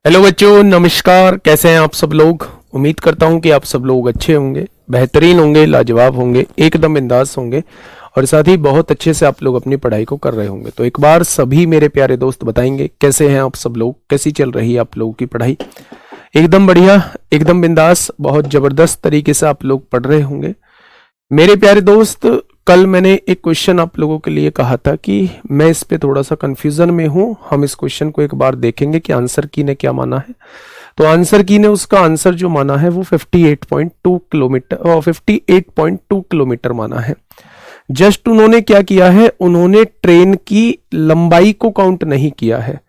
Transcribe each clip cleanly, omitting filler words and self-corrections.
Hello बच्चों, नमस्कार। कैसे हैं आप सब लोग। उम्मीद करता हूं कि आप सब लोग अच्छे होंगे, बेहतरीन होंगे, लाजवाब होंगे, एकदम बिंदास होंगे और साथ ही बहुत अच्छे से आप लोग अपनी पढ़ाई को कर रहे होंगे। तो एक बार सभी मेरे प्यारे दोस्त बताएंगे कैसे हैं आप सब लोग, कैसी चल रही है आप लोगों की पढ़ाई। एकदम बढ़िया, एकदम बिंदास, बहुत जबरदस्त तरीके से आप लोग पढ़ रहे होंगे। मेरे प्यारे दोस्त, कल मैंने एक क्वेश्चन आप लोगों के लिए कहा था कि मैं इस पे थोड़ा सा कंफ्यूजन में हूं। हम इस क्वेश्चन को एक बार देखेंगे कि आंसर की ने क्या माना है। तो आंसर की ने उसका आंसर जो माना है वो 58.2 किलोमीटर और 58.2 किलोमीटर माना है। जस्ट उन्होंने क्या किया है, उन्होंने ट्रेन की लंबाई को काउंट नहीं किया है।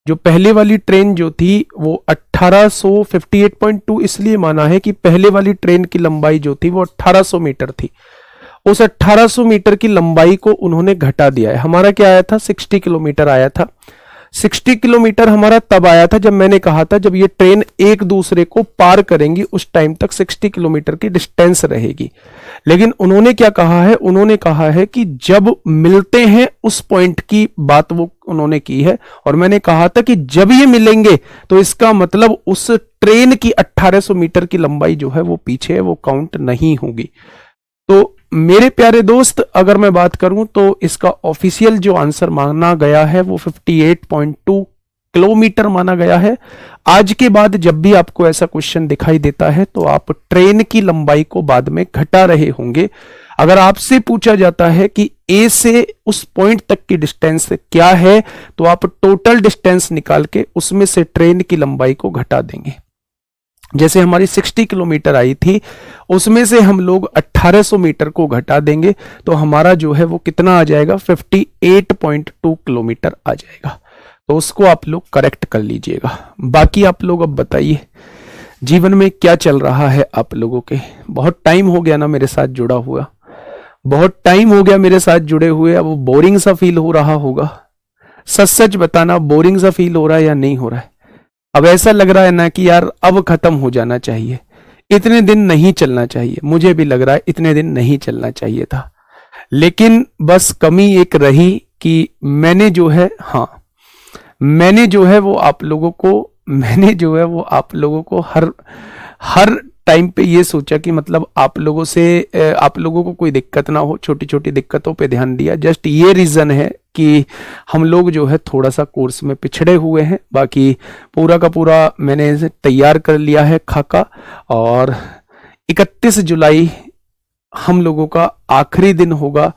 जो पहले वाली ट्रेन जो थी वो 5858.2 इसलिए माना है कि पहले वाली ट्रेन की लंबाई जो थी वो 1800 मीटर थी। उस 1800 मीटर की लंबाई को उन्होंने घटा दिया है। हमारा क्या आया था, 60 किलोमीटर आया था। 60 किलोमीटर हमारा तब आया था जब मैंने कहा था जब ये ट्रेन एक दूसरे को पार करेंगी उस टाइम तक 60 किलोमीटर की डिस्टेंस रहेगी। लेकिन उन्होंने क्या कहा है, उन्होंने कहा है कि जब मिलते हैं उस पॉइंट की बात वो उन्होंने की है। और मैंने कहा था कि जब ये मिलेंगे तो इसका मतलब उस ट्रेन की 1800 मीटर की लंबाई जो है वो पीछे है, वो काउंट नहीं होगी। तो मेरे प्यारे दोस्त, अगर मैं बात करूं तो इसका ऑफिशियल जो आंसर माना गया है वो 58.2 किलोमीटर माना गया है। आज के बाद जब भी आपको ऐसा क्वेश्चन दिखाई देता है तो आप ट्रेन की लंबाई को बाद में घटा रहे होंगे। अगर आपसे पूछा जाता है कि ए से उस पॉइंट तक की डिस्टेंस क्या है तो आप टोटल डिस्टेंस निकाल के उसमें से ट्रेन की लंबाई को घटा देंगे। जैसे हमारी 60 किलोमीटर आई थी उसमें से हम लोग 1800 मीटर को घटा देंगे तो हमारा जो है वो कितना आ जाएगा, 58.2 किलोमीटर आ जाएगा। तो उसको आप लोग करेक्ट कर लीजिएगा। बाकी आप लोग अब बताइए जीवन में क्या चल रहा है आप लोगों के। बहुत टाइम हो गया ना मेरे साथ जुड़ा हुआ, बहुत टाइम हो गया मेरे साथ जुड़े हुए। अब बोरिंग सा फील हो रहा होगा। सच सच बताना, बोरिंग सा फील हो रहा है या नहीं हो रहा है। अब ऐसा लग रहा है ना कि यार अब खत्म हो जाना चाहिए, इतने दिन नहीं चलना चाहिए। मुझे भी लग रहा है इतने दिन नहीं चलना चाहिए था। लेकिन बस कमी एक रही कि मैंने जो है वो आप लोगों को हर टाइम पे ये सोचा कि मतलब आप लोगों को कोई दिक्कत ना हो, छोटी छोटी दिक्कतों पे ध्यान दिया। जस्ट ये रीजन है कि हम लोग जो है थोड़ा सा कोर्स में पिछड़े हुए हैं। बाकी पूरा का पूरा मैंने तैयार कर लिया है खाका। और 31 जुलाई हम लोगों का आखिरी दिन होगा।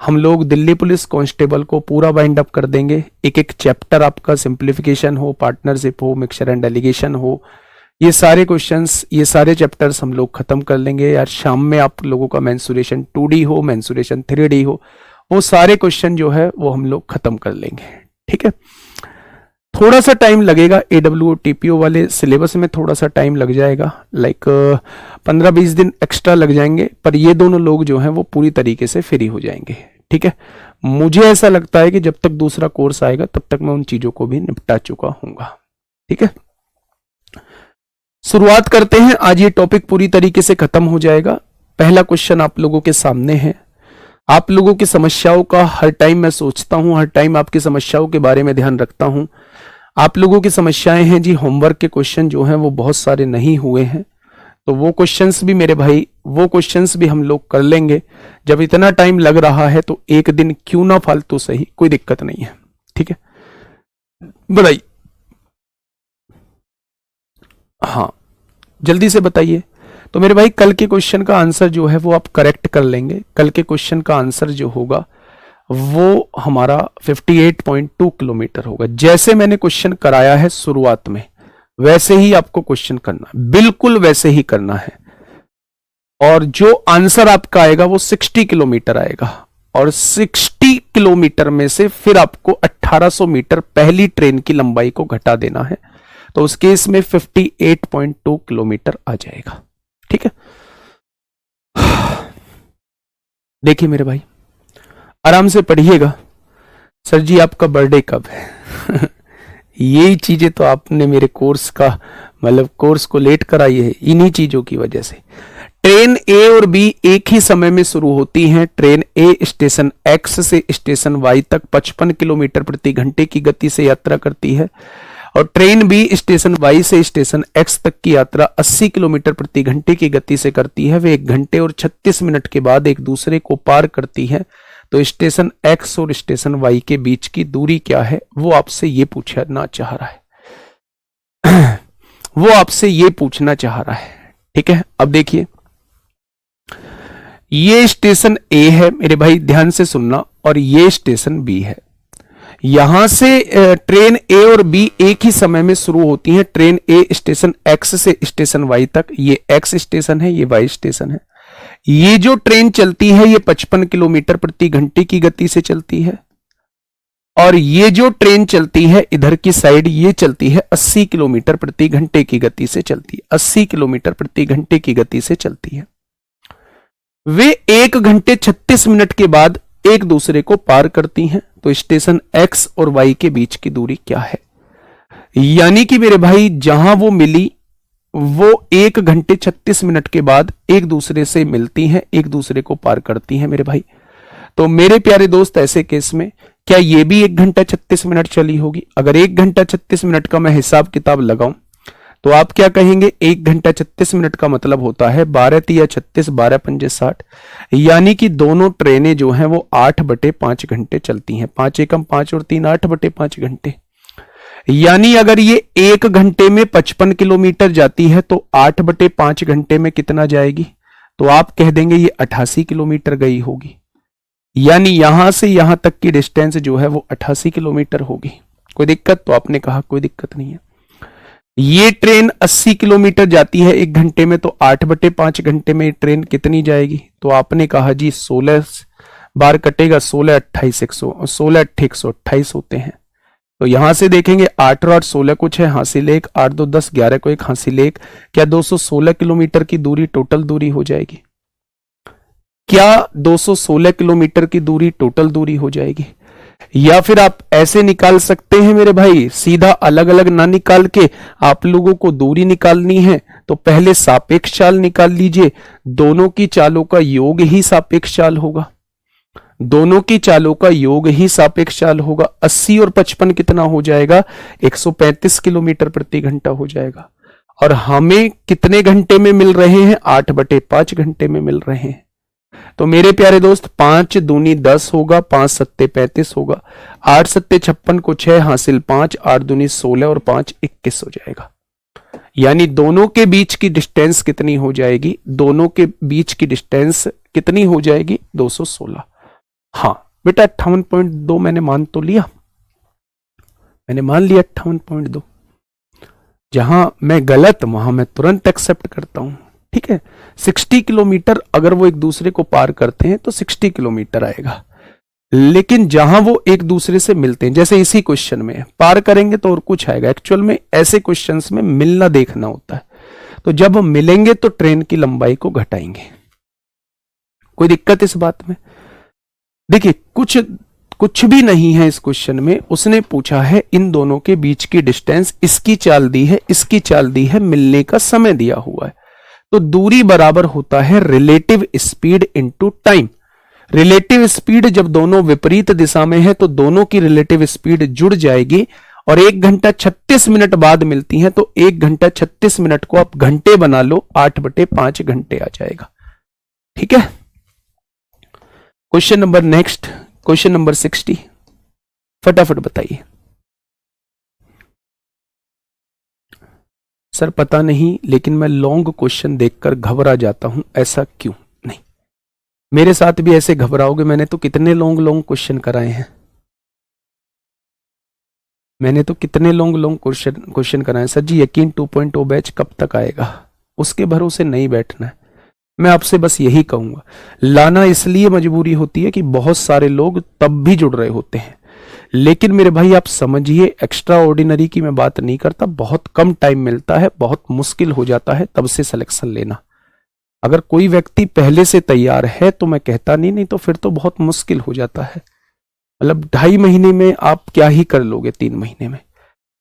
हम लोग दिल्ली पुलिस कांस्टेबल को पूरा वाइंड अप कर देंगे। एक एक चैप्टर आपका सिंप्लीफिकेशन हो, पार्टनरशिप हो, मिक्सचर एंड डेलीगेशन हो, ये सारे क्वेश्चंस, ये सारे चैप्टर्स हम लोग खत्म कर लेंगे यार। शाम में आप लोगों का मेंसुरेशन 2D हो, मेंसुरेशन 3D हो, वो सारे क्वेश्चन जो है वो हम लोग खत्म कर लेंगे। ठीक है, थोड़ा सा टाइम लगेगा। AWO TPO वाले सिलेबस में थोड़ा सा टाइम लग जाएगा, लाइक 15-20 दिन एक्स्ट्रा लग जाएंगे। पर ये दोनों लोग जो हैं वो पूरी तरीके से फ्री हो जाएंगे। ठीक है, मुझे ऐसा लगता है कि जब तक दूसरा कोर्स आएगा तब तक मैं उन चीजों को भी निपटा चुका हूंगा। ठीक है, शुरुआत करते हैं। आज ये टॉपिक पूरी तरीके से खत्म हो जाएगा। पहला क्वेश्चन आप लोगों के सामने है। आप लोगों की समस्याओं का हर टाइम मैं सोचता हूं, हर टाइम आपकी समस्याओं के बारे में ध्यान रखता हूं। आप लोगों की समस्याएं हैं जी, होमवर्क के क्वेश्चन जो हैं वो बहुत सारे नहीं हुए हैं, तो वो क्वेश्चंस भी मेरे भाई, वो क्वेश्चंस भी हम लोग कर लेंगे। जब इतना टाइम लग रहा है तो एक दिन क्यों ना फालतू सही, कोई दिक्कत नहीं है। ठीक है, बताइए। हाँ, जल्दी से बताइए। तो मेरे भाई कल के क्वेश्चन का आंसर जो है वो आप करेक्ट कर लेंगे। कल के क्वेश्चन का आंसर जो होगा वो हमारा 58.2 किलोमीटर होगा। जैसे मैंने क्वेश्चन कराया है शुरुआत में वैसे ही आपको क्वेश्चन करना है, बिल्कुल वैसे ही करना है। और जो आंसर आपका आएगा वो 60 किलोमीटर आएगा। और 60 किलोमीटर में से फिर आपको 1800 मीटर पहली ट्रेन की लंबाई को घटा देना है। तो उस केस में 58.2 किलोमीटर आ जाएगा। ठीक है, देखिए मेरे भाई, आराम से पढ़िएगा। सर जी आपका बर्थडे कब है? यही चीजें तो आपने मेरे कोर्स का मतलब कोर्स को लेट कराई है, इन्हीं चीजों की वजह से। ट्रेन ए और बी एक ही समय में शुरू होती हैं। ट्रेन ए स्टेशन एक्स से स्टेशन वाई तक 55 किलोमीटर प्रति घंटे की गति से यात्रा करती है और ट्रेन बी स्टेशन वाई से स्टेशन एक्स तक की यात्रा 80 किलोमीटर प्रति घंटे की गति से करती है। वे 1 घंटे और 36 मिनट के बाद एक दूसरे को पार करती है। तो स्टेशन एक्स और स्टेशन वाई के बीच की दूरी क्या है, वो आपसे ये पूछना चाह रहा है। वो आपसे ये पूछना चाह रहा है। ठीक है, अब देखिए, ये स्टेशन ए है मेरे भाई, ध्यान से सुनना, और ये स्टेशन बी है। यहां से ट्रेन ए और बी एक ही समय में शुरू होती हैं। ट्रेन ए स्टेशन एक्स से स्टेशन वाई तक, ये एक्स स्टेशन है, ये वाई स्टेशन है। ये जो ट्रेन चलती है ये 55 किलोमीटर प्रति घंटे की गति से चलती है, और ये जो ट्रेन चलती है इधर की साइड ये चलती है 80 किलोमीटर प्रति घंटे की गति से चलती है। 80 किलोमीटर प्रति घंटे की गति से चलती है। वे 1 घंटे 36 मिनट के बाद एक दूसरे को पार करती हैं। तो स्टेशन एक्स और वाई के बीच की दूरी क्या है? यानी कि मेरे भाई जहां वो मिली वो 1 घंटे 36 मिनट के बाद एक दूसरे से मिलती हैं, एक दूसरे को पार करती हैं मेरे भाई। तो मेरे प्यारे दोस्त, ऐसे केस में क्या ये भी 1 घंटा 36 मिनट चली होगी? अगर 1 घंटा 36 मिनट का मैं हिसाब किताब लगाऊं तो आप क्या कहेंगे? 1 घंटा 36 मिनट का मतलब होता है 12 तिया 36, 12 पंजे 60, यानी कि दोनों ट्रेनें जो हैं वो 8/5 घंटे चलती हैं। 5 एकम 5 और 3 8/5 घंटे। यानी अगर ये 1 घंटे में 55 किलोमीटर जाती है तो 8/5 घंटे में कितना जाएगी? तो आप कह देंगे ये 88 किलोमीटर गई होगी। यानी यहां से यहां तक की डिस्टेंस जो है वो 88 किलोमीटर होगी। कोई दिक्कत? तो आपने कहा कोई दिक्कत नहीं है। ये ट्रेन 80 किलोमीटर जाती है 1 घंटे में, तो 8/5 घंटे में ट्रेन कितनी जाएगी? तो आपने कहा जी 16 बार कटेगा, 16 28 100, 16 8 128 होते हैं। तो यहां से देखेंगे 8 और 8 16 कुछ है, हासिल 1, 8 2 10 11 को 1 हासिल 1, क्या 216 किलोमीटर की दूरी टोटल दूरी हो जाएगी? क्या 216 किलोमीटर की दूरी टोटल दूरी हो जाएगी? या फिर आप ऐसे निकाल सकते हैं मेरे भाई, सीधा अलग अलग ना निकाल के आप लोगों को दूरी निकालनी है तो पहले सापेक्ष चाल निकाल लीजिए। दोनों की चालों का योग ही सापेक्ष चाल होगा। दोनों की चालों का योग ही सापेक्ष चाल होगा। 80 और 55 कितना हो जाएगा? 135 किलोमीटर प्रति घंटा हो जाएगा। और हमें कितने घंटे में मिल रहे हैं? 8/5 घंटे में मिल रहे हैं। तो मेरे प्यारे दोस्त 5 दूनी 10 होगा, 5 सत्ते 35 होगा, 8 सत्ते 56 को 6 हासिल 5, 8 दूनी 16 और 5 21 हो जाएगा। यानी दोनों के बीच की डिस्टेंस कितनी हो जाएगी? दोनों के बीच की डिस्टेंस कितनी हो जाएगी? 216। हाँ बेटा 58.2 मैंने मान तो लिया, मैंने मान लिया 58.2। जहां मैं गलत वहां मैं तुरंत एक्सेप्ट करता हूं। ठीक है, 60 किलोमीटर अगर वो एक दूसरे को पार करते हैं तो 60 किलोमीटर आएगा। लेकिन जहां वो एक दूसरे से मिलते हैं, जैसे इसी क्वेश्चन में पार करेंगे तो और कुछ आएगा। एक्चुअल में ऐसे क्वेश्चंस में मिलना देखना होता है। तो जब हम मिलेंगे तो ट्रेन की लंबाई को घटाएंगे। कोई दिक्कत इस बात में? देखिए कुछ भी नहीं है इस क्वेश्चन में। उसने पूछा है इन दोनों के बीच की डिस्टेंस, इसकी चाल दी है, इसकी चाल दी है, मिलने का समय दिया हुआ है। तो दूरी बराबर होता है relative speed into time. Relative speed जब दोनों विपरीत दिशा में है तो दोनों की रिलेटिव स्पीड जुड़ जाएगी और 1 घंटा 36 मिनट बाद मिलती हैं। तो 1 घंटा 36 मिनट को आप घंटे बना लो, 8/5 घंटे आ जाएगा। ठीक है, question number next, question number 60, फटाफट बताइए। सर पता नहीं, लेकिन मैं लॉन्ग क्वेश्चन देखकर घबरा जाता हूं, ऐसा क्यों? नहीं, मेरे साथ भी ऐसे घबराओगे? मैंने तो कितने लॉन्ग क्वेश्चन कराए हैं। मैंने तो कितने लॉन्ग क्वेश्चन कराए। सर जी यकीन 2.0 बैच कब तक आएगा? उसके भरोसे नहीं बैठना है। मैं आपसे बस यही कहूंगा, लाना इसलिए मजबूरी होती है कि बहुत सारे लोग तब भी जुड़ रहे होते हैं। लेकिन मेरे भाई आप समझिए, एक्स्ट्रा ऑर्डिनरी की मैं बात नहीं करता, बहुत कम टाइम मिलता है, बहुत मुश्किल हो जाता है तब से सिलेक्शन लेना। अगर कोई व्यक्ति पहले से तैयार है तो मैं कहता नहीं तो फिर तो बहुत मुश्किल हो जाता है। मतलब 2.5 महीने में आप क्या ही कर लोगे, 3 महीने में।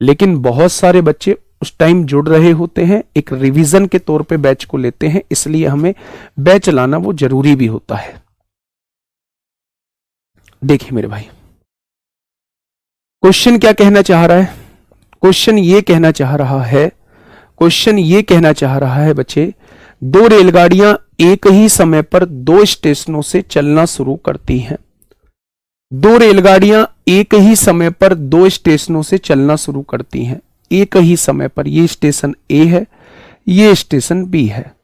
लेकिन बहुत सारे बच्चे उस टाइम जुड़ रहे होते हैं, एक रिवीजन के तौर पे बैच को लेते हैं, इसलिए हमें बैच लाना वो जरूरी भी होता है। देखिए मेरे भाई, क्वेश्चन क्या कहना चाह रहा है? क्वेश्चन ये कहना चाह रहा है बच्चे, दो रेलगाड़ियां एक ही समय पर दो स्टेशनों से चलना शुरू करती हैं। दो रेलगाड़ियां एक ही समय पर दो स्टेशनों से चलना शुरू करती हैं, एक ही समय पर। ये स्टेशन ए है, ये स्टेशन बी है।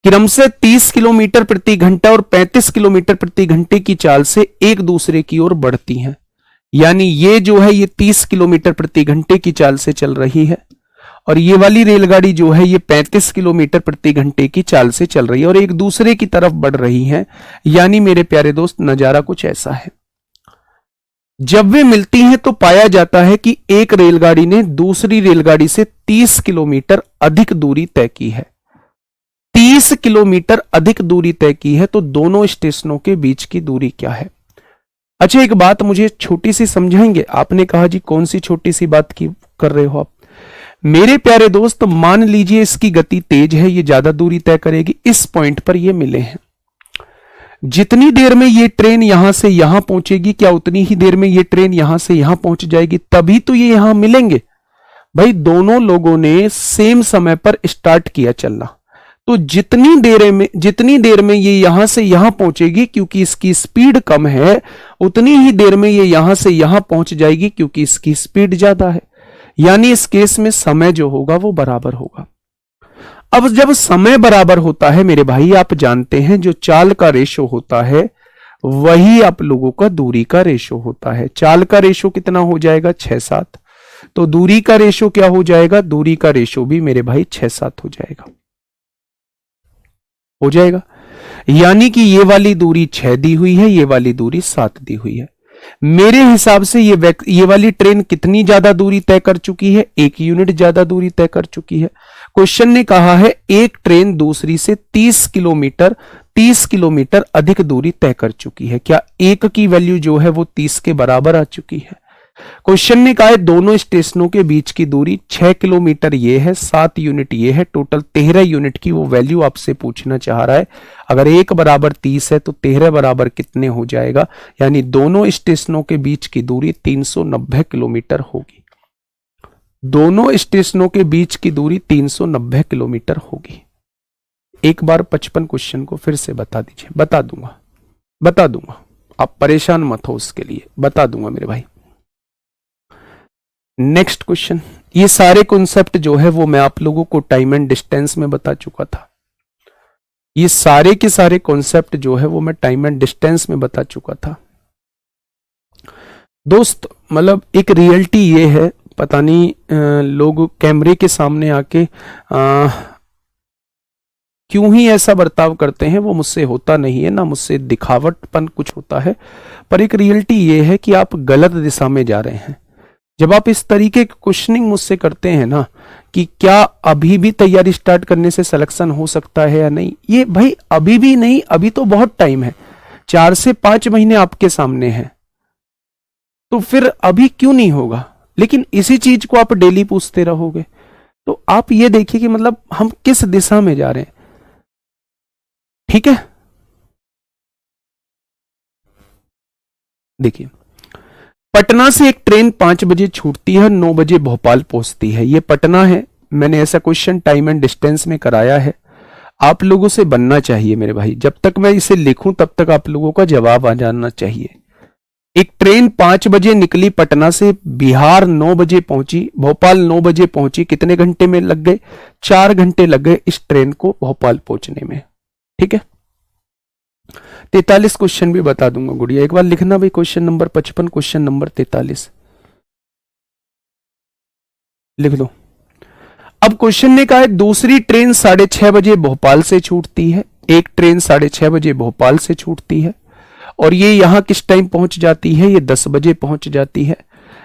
क्रमशः 30 किलोमीटर प्रति घंटा और 35 किलोमीटर प्रति घंटे की चाल से एक दूसरे की ओर बढ़ती हैं। यानी ये जो है ये 30 किलोमीटर प्रति घंटे की चाल से चल रही है और ये वाली रेलगाड़ी जो है ये 35 किलोमीटर प्रति घंटे की चाल से चल रही है और एक दूसरे की तरफ बढ़ रही है। यानी मेरे प्यारे दोस्त नजारा कुछ ऐसा है। जब वे मिलती हैं तो पाया जाता है कि एक रेलगाड़ी ने दूसरी रेलगाड़ी से 30 किलोमीटर अधिक दूरी तय की है। 30 किलोमीटर अधिक दूरी तय की है, तो दोनों स्टेशनों के बीच की दूरी क्या है? अच्छा, एक बात मुझे छोटी सी समझाएंगे? आपने कहा जी कौन सी छोटी सी बात की कर रहे हो आप? मेरे प्यारे दोस्त, मान लीजिए इसकी गति तेज है, ये ज्यादा दूरी तय करेगी। इस पॉइंट पर ये मिले हैं, जितनी देर में ये ट्रेन यहां से यहां पहुंचेगी, क्या उतनी ही देर में ये ट्रेन यहां से यहां पहुंच जाएगी? तभी तो ये यहां मिलेंगे। भाई दोनों लोगों ने सेम समय पर स्टार्ट किया चलना, तो जितनी देर में ये यहां से यहां पहुंचेगी क्योंकि इसकी स्पीड कम है, उतनी ही देर में ये यहां से यहां पहुंच जाएगी क्योंकि इसकी स्पीड ज्यादा है। यानी इस केस में समय जो होगा वो बराबर होगा। अब जब समय बराबर होता है मेरे भाई, आप जानते हैं जो चाल का रेशो होता है वही आप लोगों का दूरी का रेशो होता है। चाल का रेशो कितना हो जाएगा? 6-7। तो दूरी का रेशो क्या हो जाएगा? दूरी का रेशो भी मेरे भाई 6-7 हो जाएगा। यानी कि ये वाली दूरी 6 दी हुई है, ये वाली दूरी 7 दी हुई है। मेरे हिसाब से ये वाली ट्रेन कितनी ज्यादा दूरी तय कर चुकी है? 1 यूनिट ज्यादा दूरी तय कर चुकी है। क्वेश्चन ने कहा है एक ट्रेन दूसरी से 30 किलोमीटर अधिक दूरी तय कर चुकी है। क्या एक की वैल्यू जो है वो 30 के बराबर आ चुकी है? क्वेश्चन ने कहा है दोनों स्टेशनों के बीच की दूरी 6 किलोमीटर ये है, 7 यूनिट ये है, टोटल 13 यूनिट की वो वैल्यू आपसे पूछना चाह रहा है। अगर 1 बराबर 30 है तो 13 बराबर कितने हो जाएगा? यानी दोनों स्टेशनों के बीच की दूरी 390 किलोमीटर होगी। दोनों स्टेशनों के बीच की दूरी 390 किलोमीटर होगी। एक बार 55 क्वेश्चन को फिर से बता दीजिए। बता दूंगा, आप परेशान मत हो, उसके लिए बता दूंगा मेरे भाई। नेक्स्ट क्वेश्चन, ये सारे कॉन्सेप्ट जो है वो मैं आप लोगों को टाइम एंड डिस्टेंस में बता चुका था। ये सारे के सारे कॉन्सेप्ट जो है वो मैं टाइम एंड डिस्टेंस में बता चुका था दोस्त। मतलब एक रियलिटी ये है, पता नहीं लोग कैमरे के सामने आके क्यों ही ऐसा बर्ताव करते हैं, वो मुझसे होता नहीं है, ना मुझसे दिखावटपन कुछ होता है, पर एक रियलिटी ये है कि आप गलत दिशा में जा रहे हैं। जब आप इस तरीके की क्वेश्चनिंग मुझसे करते हैं ना कि क्या अभी भी तैयारी स्टार्ट करने से सिलेक्शन हो सकता है या नहीं, ये भाई अभी भी नहीं, अभी तो बहुत टाइम है, 4 से 5 महीने आपके सामने हैं, तो फिर अभी क्यों नहीं होगा? लेकिन इसी चीज को आप डेली पूछते रहोगे तो आप ये देखिए कि मतलब हम किस दिशा में जा रहे हैं। ठीक है, देखिए पटना से एक ट्रेन 5 बजे छूटती है, 9 बजे भोपाल पहुंचती है। ये पटना है, मैंने ऐसा क्वेश्चन टाइम एंड डिस्टेंस में कराया है। आप लोगों से बनना चाहिए मेरे भाई, जब तक मैं इसे लिखूं तब तक आप लोगों का जवाब आ जाना चाहिए। एक ट्रेन 5 बजे निकली पटना से, बिहार 9 बजे पहुंची, भोपाल 9 बजे पहुंची। कितने घंटे में लग गए? 4 घंटे लग गए इस ट्रेन को भोपाल पहुंचने में। ठीक है, 43 क्वेश्चन भी बता दूंगा गुड़िया, एक बार लिखना भाई। क्वेश्चन नंबर 55, क्वेश्चन नंबर 43 लिख दो। अब क्वेश्चन ने कहा है दूसरी ट्रेन 6:30 बजे भोपाल से छूटती है। एक ट्रेन 6:30 बजे भोपाल से छूटती है और ये यहां किस टाइम पहुंच जाती है? ये 10 बजे पहुंच जाती है।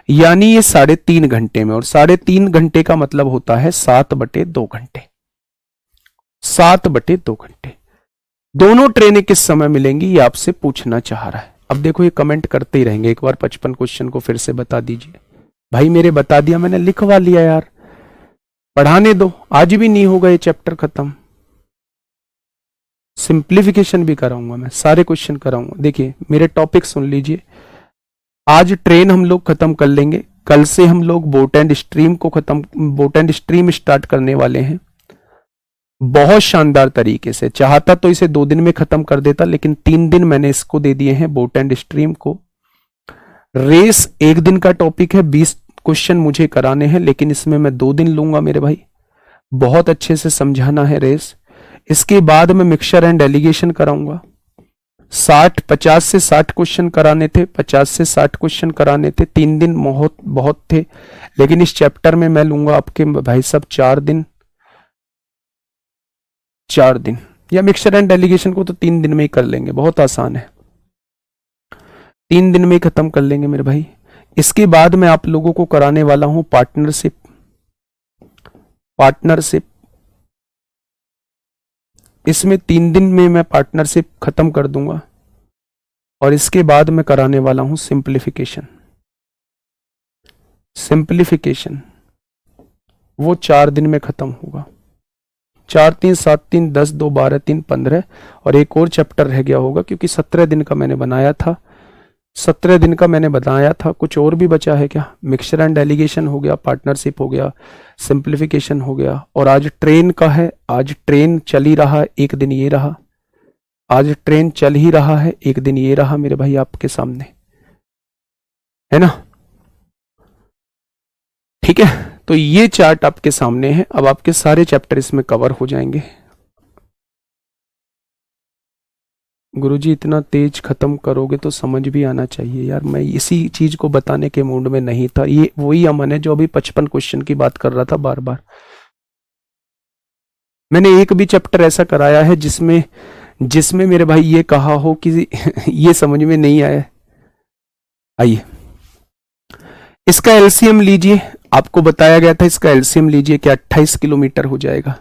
यानी ये 3.5 घंटे में, और 3.5 घंटे का मतलब होता है 7/2 घंटे। 7/2 घंटे। दोनों ट्रेनें किस समय मिलेंगी ये आपसे पूछना चाह रहा है। अब देखो ये कमेंट करते ही रहेंगे। एक बार 55 क्वेश्चन को फिर से बता दीजिए भाई। मेरे बता दिया, मैंने लिखवा लिया यार, पढ़ाने दो, आज भी नहीं होगा ये चैप्टर खत्म। सिंप्लीफिकेशन भी कराऊंगा मैं, सारे क्वेश्चन कराऊंगा। देखिए मेरे टॉपिक सुन लीजिए, आज ट्रेन हम लोग खत्म कर लेंगे, कल से हम लोग बोट एंड स्ट्रीम स्टार्ट करने वाले हैं बहुत शानदार तरीके से। चाहता तो इसे 2 दिन में खत्म कर देता, लेकिन 3 दिन मैंने इसको दे दिए हैं बोट एंड स्ट्रीम को। रेस 1 दिन का टॉपिक है, 20 क्वेश्चन मुझे कराने हैं, लेकिन इसमें मैं 2 दिन लूंगा मेरे भाई। बहुत अच्छे से समझाना है रेस। इसके बाद मैं मिक्सचर एंड एलिगेशन कराऊंगा। 50 से 60 क्वेश्चन कराने थे, 50 से 60 क्वेश्चन कराने थे। 3 दिन बहुत थे, लेकिन इस चैप्टर में मैं लूंगा आपके भाई साहब 4 दिन, या मिक्सचर एंड एलिगेशन को तो 3 दिन में ही कर लेंगे, बहुत आसान है, 3 दिन में ही खत्म कर लेंगे मेरे भाई। इसके बाद मैं आप लोगों को कराने वाला हूं पार्टनरशिप। इसमें 3 दिन में मैं पार्टनरशिप खत्म कर दूंगा, और इसके बाद मैं कराने वाला हूं सिंप्लीफिकेशन। वो 4 दिन में खत्म होगा। 4 3 7 3 10 2 12 3 15, और एक और चैप्टर रह गया होगा, क्योंकि 17 दिन का मैंने बनाया था। कुछ और भी बचा है क्या? मिक्सचर एंड एलिगेशन हो गया, पार्टनरशिप हो गया, सिंप्लीफिकेशन हो गया, और आज ट्रेन का है। आज ट्रेन चल ही रहा, एक दिन ये रहा। आज ट्रेन चल ही रहा है, एक दिन ये रहा मेरे भाई आपके सामने, है ना? ठीक है, तो ये चार्ट आपके सामने है। अब आपके सारे चैप्टर इसमें कवर हो जाएंगे। गुरुजी इतना तेज खत्म करोगे तो समझ भी आना चाहिए यार। मैं इसी चीज को बताने के मूड में नहीं था। ये वही अमन है जो अभी 55 क्वेश्चन की बात कर रहा था बार बार। मैंने एक भी चैप्टर ऐसा कराया है जिसमें मेरे भाई ये कहा हो कि ये समझ में नहीं आया। आइए इसका एलसीएम लीजिए। आपको बताया गया था इसका एलसीएम लीजिए कि 28 किलोमीटर हो जाएगा।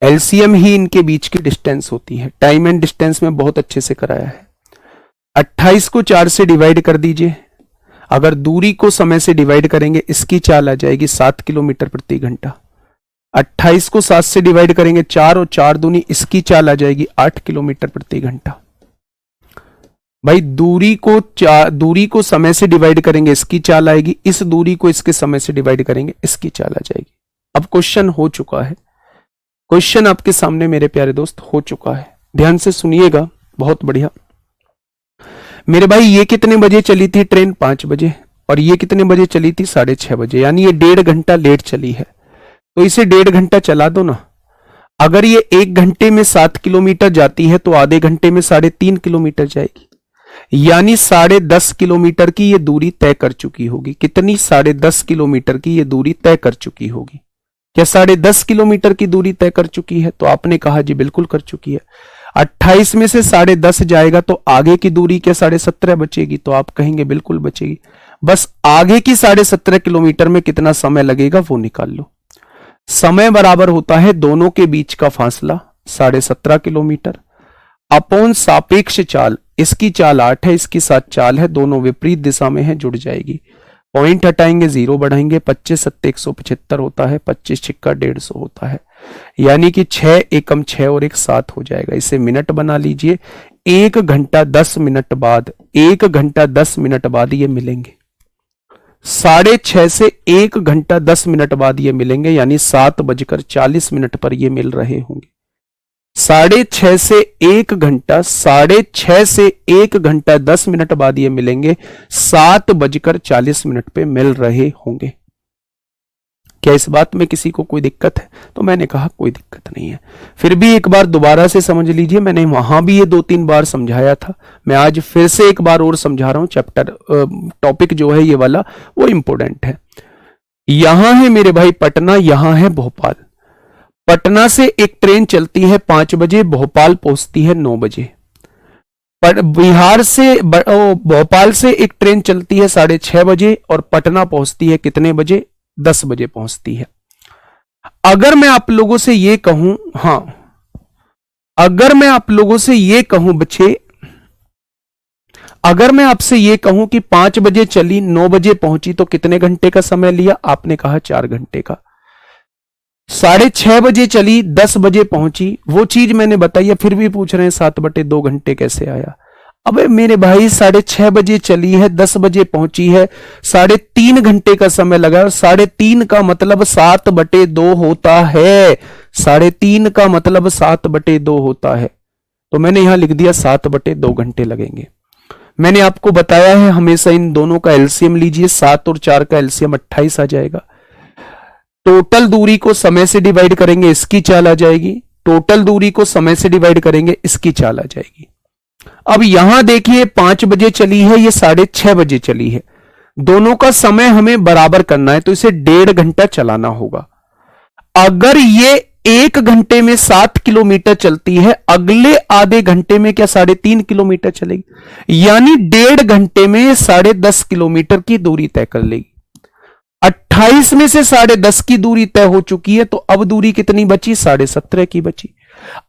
एलसीएम ही इनके बीच की डिस्टेंस होती है। टाइम एंड डिस्टेंस में बहुत अच्छे से कराया है। 28 को 4 से डिवाइड कर दीजिए। अगर दूरी को समय से डिवाइड करेंगे, इसकी चाल आ जाएगी 7 किलोमीटर प्रति घंटा। 28 को 7 से डिवाइड करेंगे, 4 और 4 दूनी, इसकी चाल आ जाएगी 8 किलोमीटर प्रति घंटा। भाई दूरी को समय से डिवाइड करेंगे, इसकी चाल आएगी। इस दूरी को इसके समय से डिवाइड करेंगे, इसकी चाल आ जाएगी। अब क्वेश्चन हो चुका है। क्वेश्चन आपके सामने मेरे प्यारे दोस्त हो चुका है। ध्यान से सुनिएगा, बहुत बढ़िया मेरे भाई। ये कितने बजे चली थी ट्रेन? 5 बजे। और ये कितने बजे चली थी? 6:30 बजे। यानी ये 1.5 घंटा लेट चली है, तो इसे 1.5 घंटा चला दो ना। अगर ये 1 घंटे में 7 किलोमीटर जाती है, तो आधे घंटे में 3.5 किलोमीटर जाएगी। यानी 10.5 किलोमीटर की ये दूरी तय कर चुकी होगी। कितनी? 10.5 किलोमीटर की ये दूरी तय कर चुकी होगी। क्या 10.5 किलोमीटर की दूरी तय कर चुकी है? तो आपने कहा जी बिल्कुल कर चुकी है। 28 में से 10.5 जाएगा तो आगे की दूरी क्या 17.5 बचेगी? तो आप कहेंगे बिल्कुल बचेगी। बस आगे की 17.5 किलोमीटर में कितना समय लगेगा वो निकाल लो। समय बराबर होता है दोनों के बीच का फासला 17.5 किलोमीटर अपॉन सापेक्ष चाल। इसकी चाल 8 है, इसकी 7 चाल है, दोनों विपरीत दिशा में है, जुड़ जाएगी। पॉइंट हटाएंगे, 0 बढ़ाएंगे। 25 7 175 होता है, 25 6 150 होता है। यानी कि 6 एकम 6 और 1 7 हो जाएगा। इसे मिनट बना लीजिए। 1 घंटा 10 मिनट बाद, 1 घंटा 10 मिनट बाद ये मिलेंगे। 6:30 से 1 घंटा 10 मिनट बाद ये मिलेंगे, यानी 7:40 पर ये मिल रहे होंगे। 6:30 से 1 घंटा, 6:30 से 1 घंटा 10 मिनट बाद ये मिलेंगे, 7:40 पे मिल रहे होंगे। क्या इस बात में किसी को कोई दिक्कत है? तो मैंने कहा कोई दिक्कत नहीं है। फिर भी एक बार दोबारा से समझ लीजिए। मैंने वहां भी ये 2-3 बार समझाया था, मैं आज फिर से एक बार और समझा रहा हूं। चैप्टर टॉपिक जो है ये वाला वो इंपॉर्टेंट है। यहां है मेरे भाई पटना, यहां है भोपाल। पटना से एक ट्रेन चलती है 5 बजे, भोपाल पहुंचती है 9 बजे। बिहार से भोपाल से एक ट्रेन चलती है 6:30 बजे और पटना पहुंचती है कितने बजे? 10 बजे पहुंचती है। अगर मैं आप लोगों से ये कहूं, हां, अगर मैं आप लोगों से ये कहूं बच्चे, अगर मैं आपसे ये कहूं कि 5 बजे चली, 9 बजे पहुंची, तो कितने घंटे का समय लिया? आपने कहा 4 घंटे का। 6:30 बजे चली, 10 बजे पहुंची, वो चीज मैंने बताई है, फिर भी पूछ रहे हैं 7/2 घंटे कैसे आया? अबे मेरे भाई 6:30 बजे चली है, 10 बजे पहुंची है, 3.5 घंटे का समय लगा और 3.5 का मतलब 7/2 होता है। 3.5 का मतलब 7/2 होता है। तो मैंने यहां लिख दिया 7/2 घंटे लगेंगे। मैंने आपको बताया है हमेशा इन दोनों का एलसीएम लीजिए, 7 और 4 का एलसीएम 28 आ जाएगा। टोटल दूरी को समय से डिवाइड करेंगे, इसकी चाल आ जाएगी। टोटल दूरी को समय से डिवाइड करेंगे, इसकी चाल आ जाएगी। अब यहां देखिए 5 बजे चली है, ये 6:30 बजे चली है। दोनों का समय हमें बराबर करना है, तो इसे 1.5 घंटा चलाना होगा। अगर ये 1 घंटे में 7 किलोमीटर चलती है, अगले आधे घंटे में क्या 3.5 किलोमीटर चलेगी, यानी 1.5 घंटे में 10.5 किलोमीटर की दूरी तय कर लेगी। 28 में से 10.5 की दूरी तय हो चुकी है, तो अब दूरी कितनी बची, 17.5 की बची।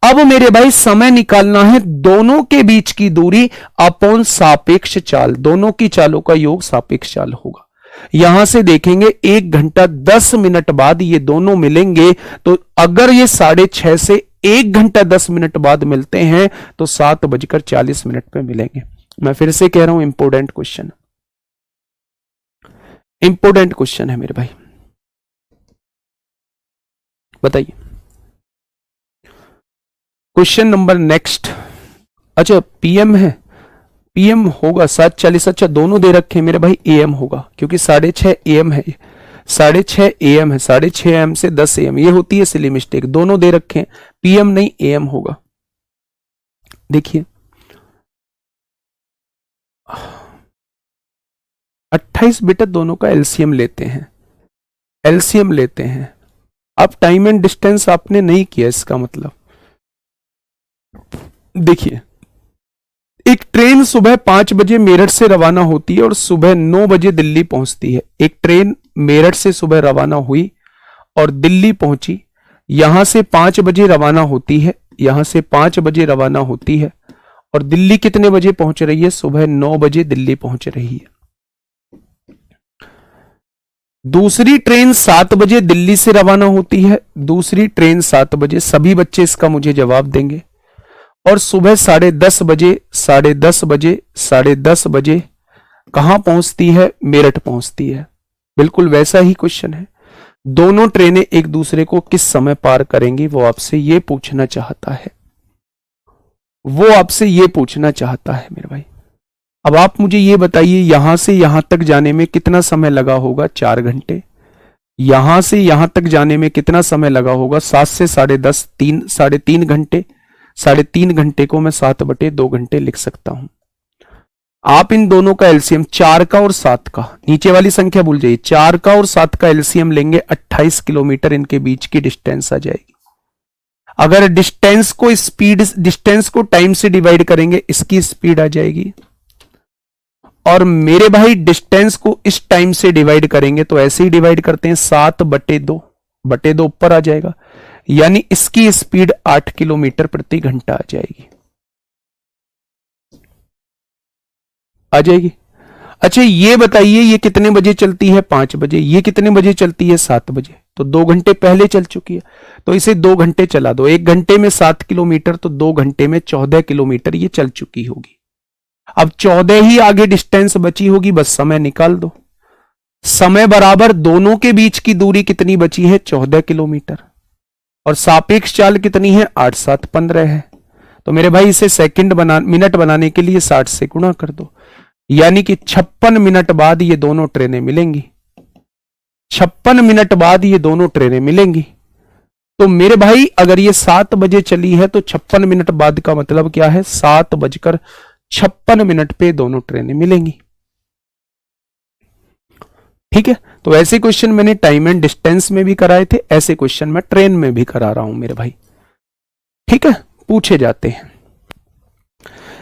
अब मेरे भाई समय निकालना है दोनों के बीच की दूरी अपॉन सापेक्ष चाल, दोनों की चालों का योग सापेक्ष चाल होगा। यहां से देखेंगे 1 घंटा 10 मिनट बाद ये दोनों मिलेंगे, तो अगर ये 6:30 से 1 घंटा 10 मिनट बाद मिलते हैं तो 7:40 पे मिलेंगे। मैं फिर से कह रहा हूं, इंपॉर्टेंट क्वेश्चन, इंपॉर्टेंट क्वेश्चन है मेरे भाई, बताइए क्वेश्चन नंबर नेक्स्ट। अच्छा पीएम है, पीएम होगा 7:40, अच्छा दोनों दे रखे हैं मेरे भाई, एएम होगा क्योंकि 6:30 एएम है, 6:30 एएम है, 6:30 एएम से 10 एएम ये होती है सिली मिस्टेक, दोनों दे रखे हैं, पीएम नहीं एएम होगा। देखिए 28 बेटा दोनों का एलसीएम लेते हैं, एलसीएम लेते हैं। अब टाइम एंड डिस्टेंस आपने नहीं किया, इसका मतलब देखिए एक ट्रेन सुबह 5 बजे मेरठ से रवाना होती है और सुबह 9 बजे दिल्ली पहुंचती है। एक ट्रेन मेरठ से सुबह रवाना हुई और दिल्ली पहुंची, यहां से 5 बजे रवाना होती है, यहां से 5 बजे रवाना होती है और दिल्ली कितने बजे पहुंच रही है, सुबह 9 बजे दिल्ली पहुंच रही है। दूसरी ट्रेन 7 बजे दिल्ली से रवाना होती है, दूसरी ट्रेन 7 बजे, सभी बच्चे इसका मुझे जवाब देंगे, और सुबह 10:30 बजे, 10:30 बजे कहां पहुंचती है, मेरठ पहुंचती है। बिल्कुल वैसा ही क्वेश्चन है, दोनों ट्रेनें एक दूसरे को किस समय पार करेंगी, वो आपसे ये पूछना चाहता है, वो आपसे ये पूछना चाहता है मेरे भाई। अब आप मुझे ये बताइए यहां से यहां तक जाने में कितना समय लगा होगा, 4 घंटे। यहां से यहां तक जाने में कितना समय लगा होगा, 7 से 10:30, 3.5 घंटे। 3.5 घंटे को मैं 7/2 घंटे लिख सकता हूं। आप इन दोनों का एलसीएम 4 का और 7 का, नीचे वाली संख्या भूल जाइए, 4 का और 7 का एलसीएम लेंगे, 28 किलोमीटर इनके बीच की डिस्टेंस आ जाएगी। अगर डिस्टेंस को टाइम से डिवाइड करेंगे, इसकी स्पीड आ जाएगी, और मेरे भाई डिस्टेंस को इस टाइम से डिवाइड करेंगे तो ऐसे ही डिवाइड करते हैं, 7/2 ऊपर आ जाएगा, यानी इसकी स्पीड 8 किलोमीटर प्रति घंटा आ जाएगी, आ जाएगी। अच्छा ये बताइए ये कितने बजे चलती है, 5 बजे, ये कितने बजे चलती है, 7 बजे, तो 2 घंटे पहले चल चुकी है, तो इसे 2 घंटे चला दो। 1 घंटे में 7 किलोमीटर, तो 2 घंटे में 14 किलोमीटर ये चल चुकी होगी। अब 14 ही आगे डिस्टेंस बची होगी, बस समय निकाल दो। समय बराबर दोनों के बीच की दूरी कितनी बची है, 14 किलोमीटर, और सापेक्ष चाल कितनी है, 8 7 15 है। तो मेरे भाई इसे मिनट बनाने के लिए 60 से गुणा कर दो, यानी कि 56 मिनट बाद ये दोनों ट्रेनें मिलेंगी, 56 मिनट बाद ये दोनों ट्रेनें मिलेंगी। तो मेरे भाई अगर ये 7 बजे चली है तो 56 मिनट बाद का मतलब क्या है, 7:56 पे दोनों ट्रेनें मिलेंगी। ठीक है, तो ऐसे क्वेश्चन मैंने टाइम एंड डिस्टेंस में भी कराए थे, ऐसे क्वेश्चन मैं ट्रेन में भी करा रहा हूं मेरे भाई। ठीक है, पूछे जाते हैं।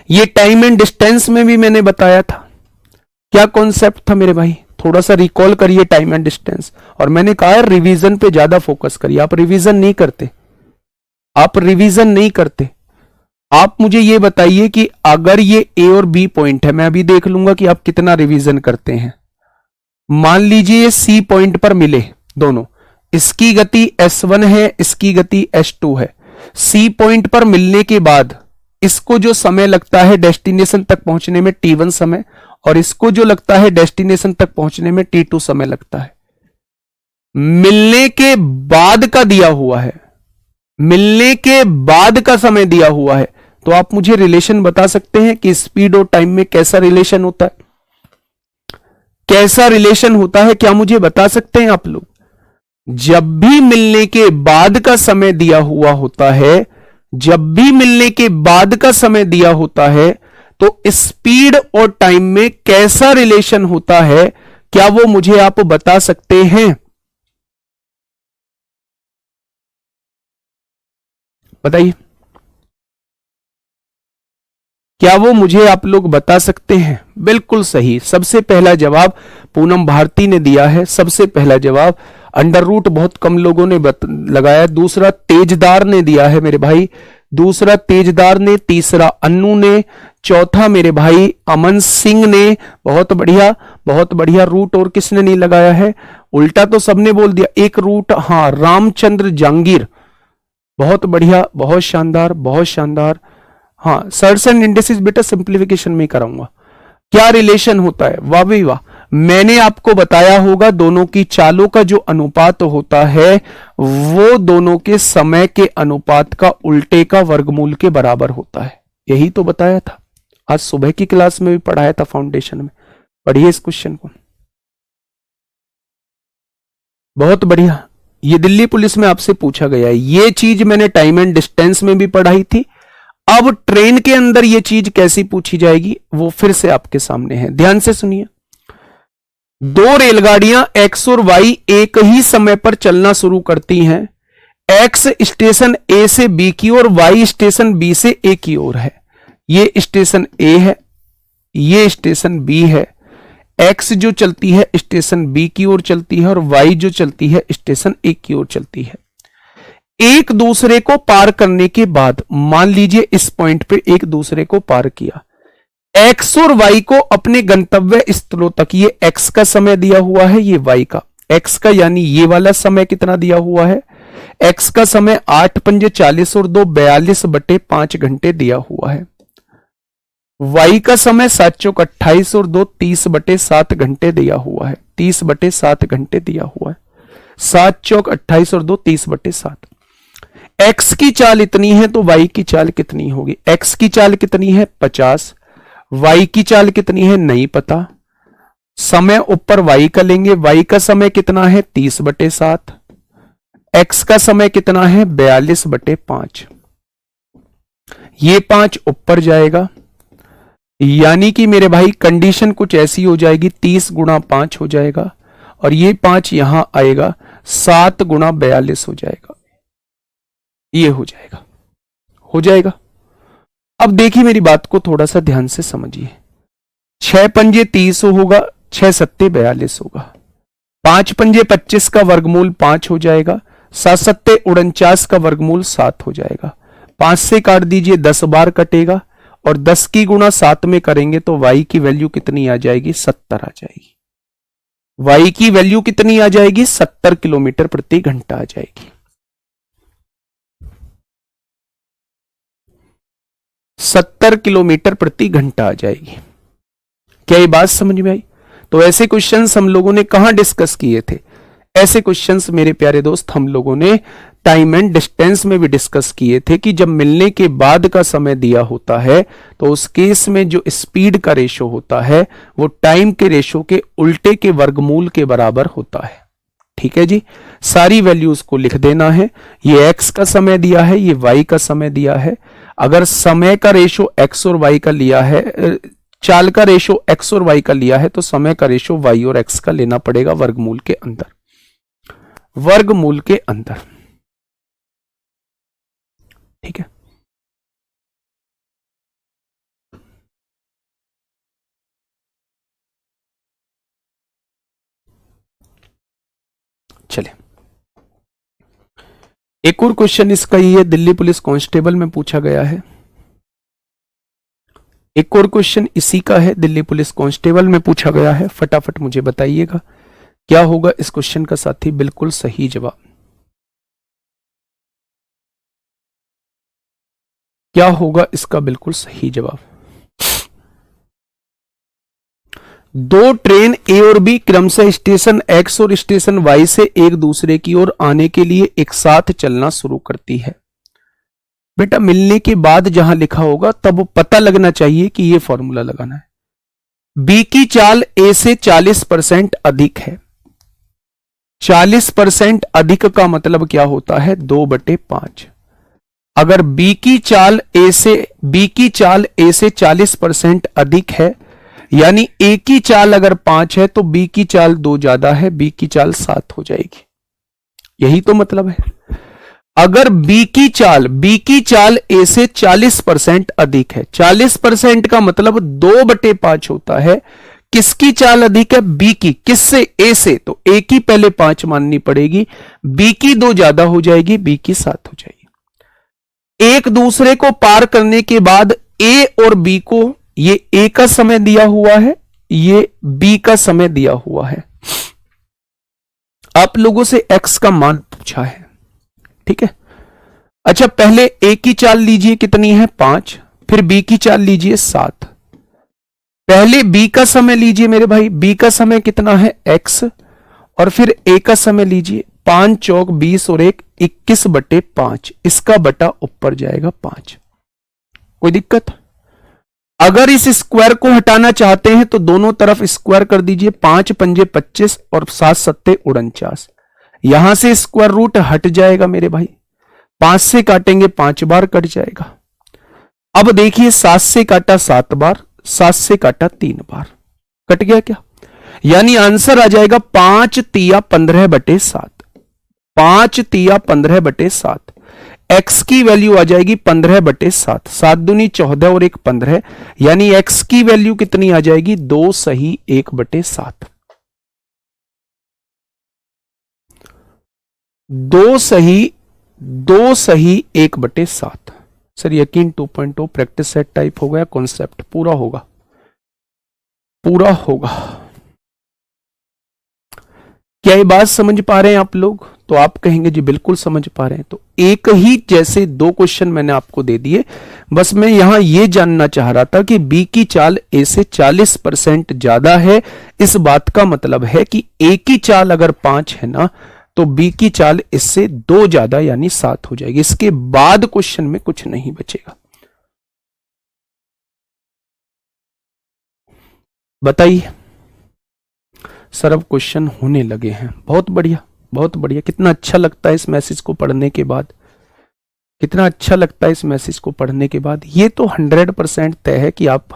ये टाइम एंड डिस्टेंस में भी मैंने बताया था, क्या कॉन्सेप्ट था मेरे भाई, थोड़ा सा रिकॉल करिए टाइम एंड डिस्टेंस। और मैंने कहा रिवीजन पे ज्यादा फोकस करिए, आप रिवीजन नहीं करते, आप रिवीजन नहीं करते। आप मुझे ये बताइए कि अगर ये ए और बी पॉइंट है, मैं अभी देख लूंगा कि आप कितना रिवीजन करते हैं। मान लीजिए सी पॉइंट पर मिले दोनों, इसकी गति s1 है, इसकी गति s2 है। सी पॉइंट पर मिलने के बाद इसको जो समय लगता है डेस्टिनेशन तक पहुंचने में T1 समय, और इसको जो लगता है डेस्टिनेशन तक पहुंचने में T2 समय लगता है। मिलने के बाद का दिया हुआ है, मिलने के बाद का समय दिया हुआ है, तो आप मुझे रिलेशन बता सकते हैं कि स्पीड और टाइम में कैसा रिलेशन होता है, कैसा रिलेशन होता है, क्या मुझे बता सकते हैं आप लोग? जब भी मिलने के बाद का समय दिया हुआ होता है, जब भी मिलने के बाद का समय दिया होता है, तो स्पीड और टाइम में कैसा रिलेशन होता है, क्या वो मुझे आप बता सकते हैं? बताइए, क्या वो मुझे आप लोग बता सकते हैं? बिल्कुल सही, सबसे पहला जवाब पूनम भारती ने दिया है, सबसे पहला जवाब। अंडर रूट बहुत कम लोगों ने लगाया। दूसरा तेजदार ने दिया है मेरे भाई, दूसरा तेजदार ने, तीसरा अन्नू ने, चौथा मेरे भाई अमन सिंह ने। बहुत बढ़िया, बहुत बढ़िया। रूट और किसने नहीं लगाया है? उल्टा तो सबने बोल दिया, एक रूट, हाँ, रामचंद्र जहांगीर। बहुत बढ़िया, बहुत शानदार, बहुत शानदार। हाँ, सर्ट्स एंड इंडेक्सेस बेटा सिंप्लीफिकेशन में कराऊंगा। क्या रिलेशन होता है? वाह भी वाह। मैंने आपको बताया होगा दोनों की चालों का जो अनुपात होता है वो दोनों के समय के अनुपात का उल्टे का वर्गमूल के बराबर होता है। यही तो बताया था, आज सुबह की क्लास में भी पढ़ाया था फाउंडेशन में। पढ़िए इस क्वेश्चन को। बहुत बढ़िया, ये दिल्ली पुलिस में आपसे पूछा गया है। ये चीज मैंने टाइम एंड डिस्टेंस में भी पढ़ाई थी। अब ट्रेन के अंदर ये चीज कैसी पूछी जाएगी वो फिर से आपके सामने है, ध्यान से सुनिए। दो रेलगाड़ियां एक्स और वाई एक ही समय पर चलना शुरू करती हैं। एक्स स्टेशन ए से बी की ओर, वाई स्टेशन बी से ए की ओर है। ये स्टेशन ए है, ये स्टेशन बी है। एक्स जो चलती है स्टेशन बी की ओर चलती है और वाई जो चलती है स्टेशन ए की ओर चलती है। एक दूसरे को पार करने के बाद, मान लीजिए इस पॉइंट पे एक दूसरे को पार किया, एक्स और वाई को अपने गंतव्य स्थलों तक, ये एक्स का समय दिया हुआ है, ये वाई का, एक्स का यानी ये वाला समय कितना दिया हुआ है, एक्स का समय 8 पंजे 40 और 2 42/5 घंटे दिया हुआ है। वाई का समय 7 चौक 28 और 2 30/7 घंटे दिया हुआ है, 30/7 घंटे दिया हुआ है। 7 चौक 28 और 2 30/7। एक्स की चाल इतनी है तो वाई की चाल कितनी होगी? एक्स की चाल कितनी है? 50। वाई की चाल कितनी है? नहीं पता। समय ऊपर वाई का लेंगे, वाई का समय कितना है? 30/7। एक्स का समय कितना है? 42/5। ये 5 ऊपर जाएगा, यानी कि मेरे भाई कंडीशन कुछ ऐसी हो जाएगी, 30 गुणा 5 हो जाएगा और ये 5 यहां आएगा, 7 गुणा 42 हो जाएगा, ये हो जाएगा, हो जाएगा। अब देखिए मेरी बात को थोड़ा सा ध्यान से समझिए। 6 पंजे 30 होगा, 6 सत्ते 42 होगा, 5 पंजे 25 का वर्गमूल 5 हो जाएगा, 7 सत्ते 49 का वर्गमूल 7 हो जाएगा। 5 से काट दीजिए, 10 बार कटेगा और 10 की गुणा 7 में करेंगे तो y की वैल्यू कितनी आ जाएगी? 70 आ जाएगी। y की वैल्यू कितनी आ जाएगी? 70 किलोमीटर प्रति घंटा आ जाएगी। 70 किलोमीटर प्रति घंटा आ जाएगी। क्या ये बात समझ में आई? तो ऐसे क्वेश्चंस हम लोगों ने कहां डिस्कस किए थे? ऐसे क्वेश्चंस मेरे प्यारे दोस्त हम लोगों ने टाइम एंड डिस्टेंस में भी डिस्कस किए थे कि जब मिलने के बाद का समय दिया होता है तो उस केस में जो स्पीड का रेशो होता है वो टाइम के रेशो के उल्टे के वर्गमूल के बराबर होता है। ठीक है जी, सारी वैल्यूज को लिख देना है। ये x का समय दिया है, ये y का समय दिया है। अगर समय का रेशो x और y का लिया है, चाल का रेशो x और y का लिया है, तो समय का रेशो y और x का लेना पड़ेगा वर्गमूल के अंदर, वर्गमूल के अंदर। ठीक है, चले एक और क्वेश्चन इसका ही है, दिल्ली पुलिस कांस्टेबल में पूछा गया है। एक और क्वेश्चन इसी का है, दिल्ली पुलिस कांस्टेबल में पूछा गया है। फटाफट मुझे बताइएगा क्या होगा इस क्वेश्चन का साथी बिल्कुल सही जवाब। क्या होगा इसका बिल्कुल सही जवाब? दो ट्रेन ए और बी क्रमशः स्टेशन एक्स और स्टेशन वाई से एक दूसरे की ओर आने के लिए एक साथ चलना शुरू करती है। बेटा मिलने के बाद जहां लिखा होगा तब पता लगना चाहिए कि यह फॉर्मूला लगाना है। बी की चाल ए से 40% अधिक है। 40% अधिक का मतलब क्या होता है? 2/5। अगर बी की चाल ए से 40% अधिक है, यानी ए की चाल अगर 5 है तो बी की चाल 2 ज्यादा है, बी की चाल 7 हो जाएगी। यही तो मतलब है। अगर बी की चाल ए से 40% अधिक है, 40% का मतलब 2/5 होता है। किसकी चाल अधिक है? बी की। किससे? ए से। तो ए की पहले 5 माननी पड़ेगी, बी की 2 ज्यादा हो जाएगी, बी की 7 हो जाएगी। एक दूसरे को पार करने के बाद ए और बी को, ये ए का समय दिया हुआ है, ये बी का समय दिया हुआ है। आप लोगों से एक्स का मान पूछा है, ठीक है। अच्छा पहले ए की चाल लीजिए, कितनी है? 5। फिर बी की चाल लीजिए 7। पहले बी का समय लीजिए मेरे भाई, बी का समय कितना है? x। और फिर ए का समय लीजिए, 5 चौक 20 और 1 21/5। इसका बटा ऊपर जाएगा 5। कोई दिक्कत? अगर इस स्क्वायर को हटाना चाहते हैं तो दोनों तरफ स्क्वायर कर दीजिए। 5 पंजे 25 और 7 सत्ते 49। यहां से स्क्वायर रूट हट जाएगा मेरे भाई, 5 से काटेंगे 5 बार, कट जाएगा। अब देखिए 7 से काटा 7 बार, 7 से काटा 3 बार, कट गया क्या? यानी आंसर आ जाएगा 5 तिया 15/7। 5 तिया 15/7। x की वैल्यू आ जाएगी 15/7। 7 दूनी 14 और 1 15, यानी x की वैल्यू कितनी आ जाएगी? 2 सही 1/7। 2 सही 1/7। सर यकीन 2.0 प्रैक्टिस सेट टाइप हो गया, कॉन्सेप्ट पूरा होगा। क्या ये बात समझ पा रहे हैं आप लोग? तो आप कहेंगे जी बिल्कुल समझ पा रहे हैं। तो एक ही जैसे 2 क्वेश्चन मैंने आपको दे दिए, बस मैं यहां ये जानना चाह रहा था कि बी की चाल ए से 40% ज्यादा है। इस बात का मतलब है कि ए की चाल अगर 5 है ना, तो बी की चाल इससे 2 ज्यादा यानी 7 हो जाएगी। इसके बाद क्वेश्चन में कुछ नहीं बचेगा। बताइए सर, अब क्वेश्चन होने लगे हैं। बहुत बढ़िया, बहुत बढ़िया। कितना अच्छा लगता है इस मैसेज को पढ़ने के बाद, कितना अच्छा लगता है इस मैसेज को पढ़ने के बाद। ये तो 100% तय है कि आप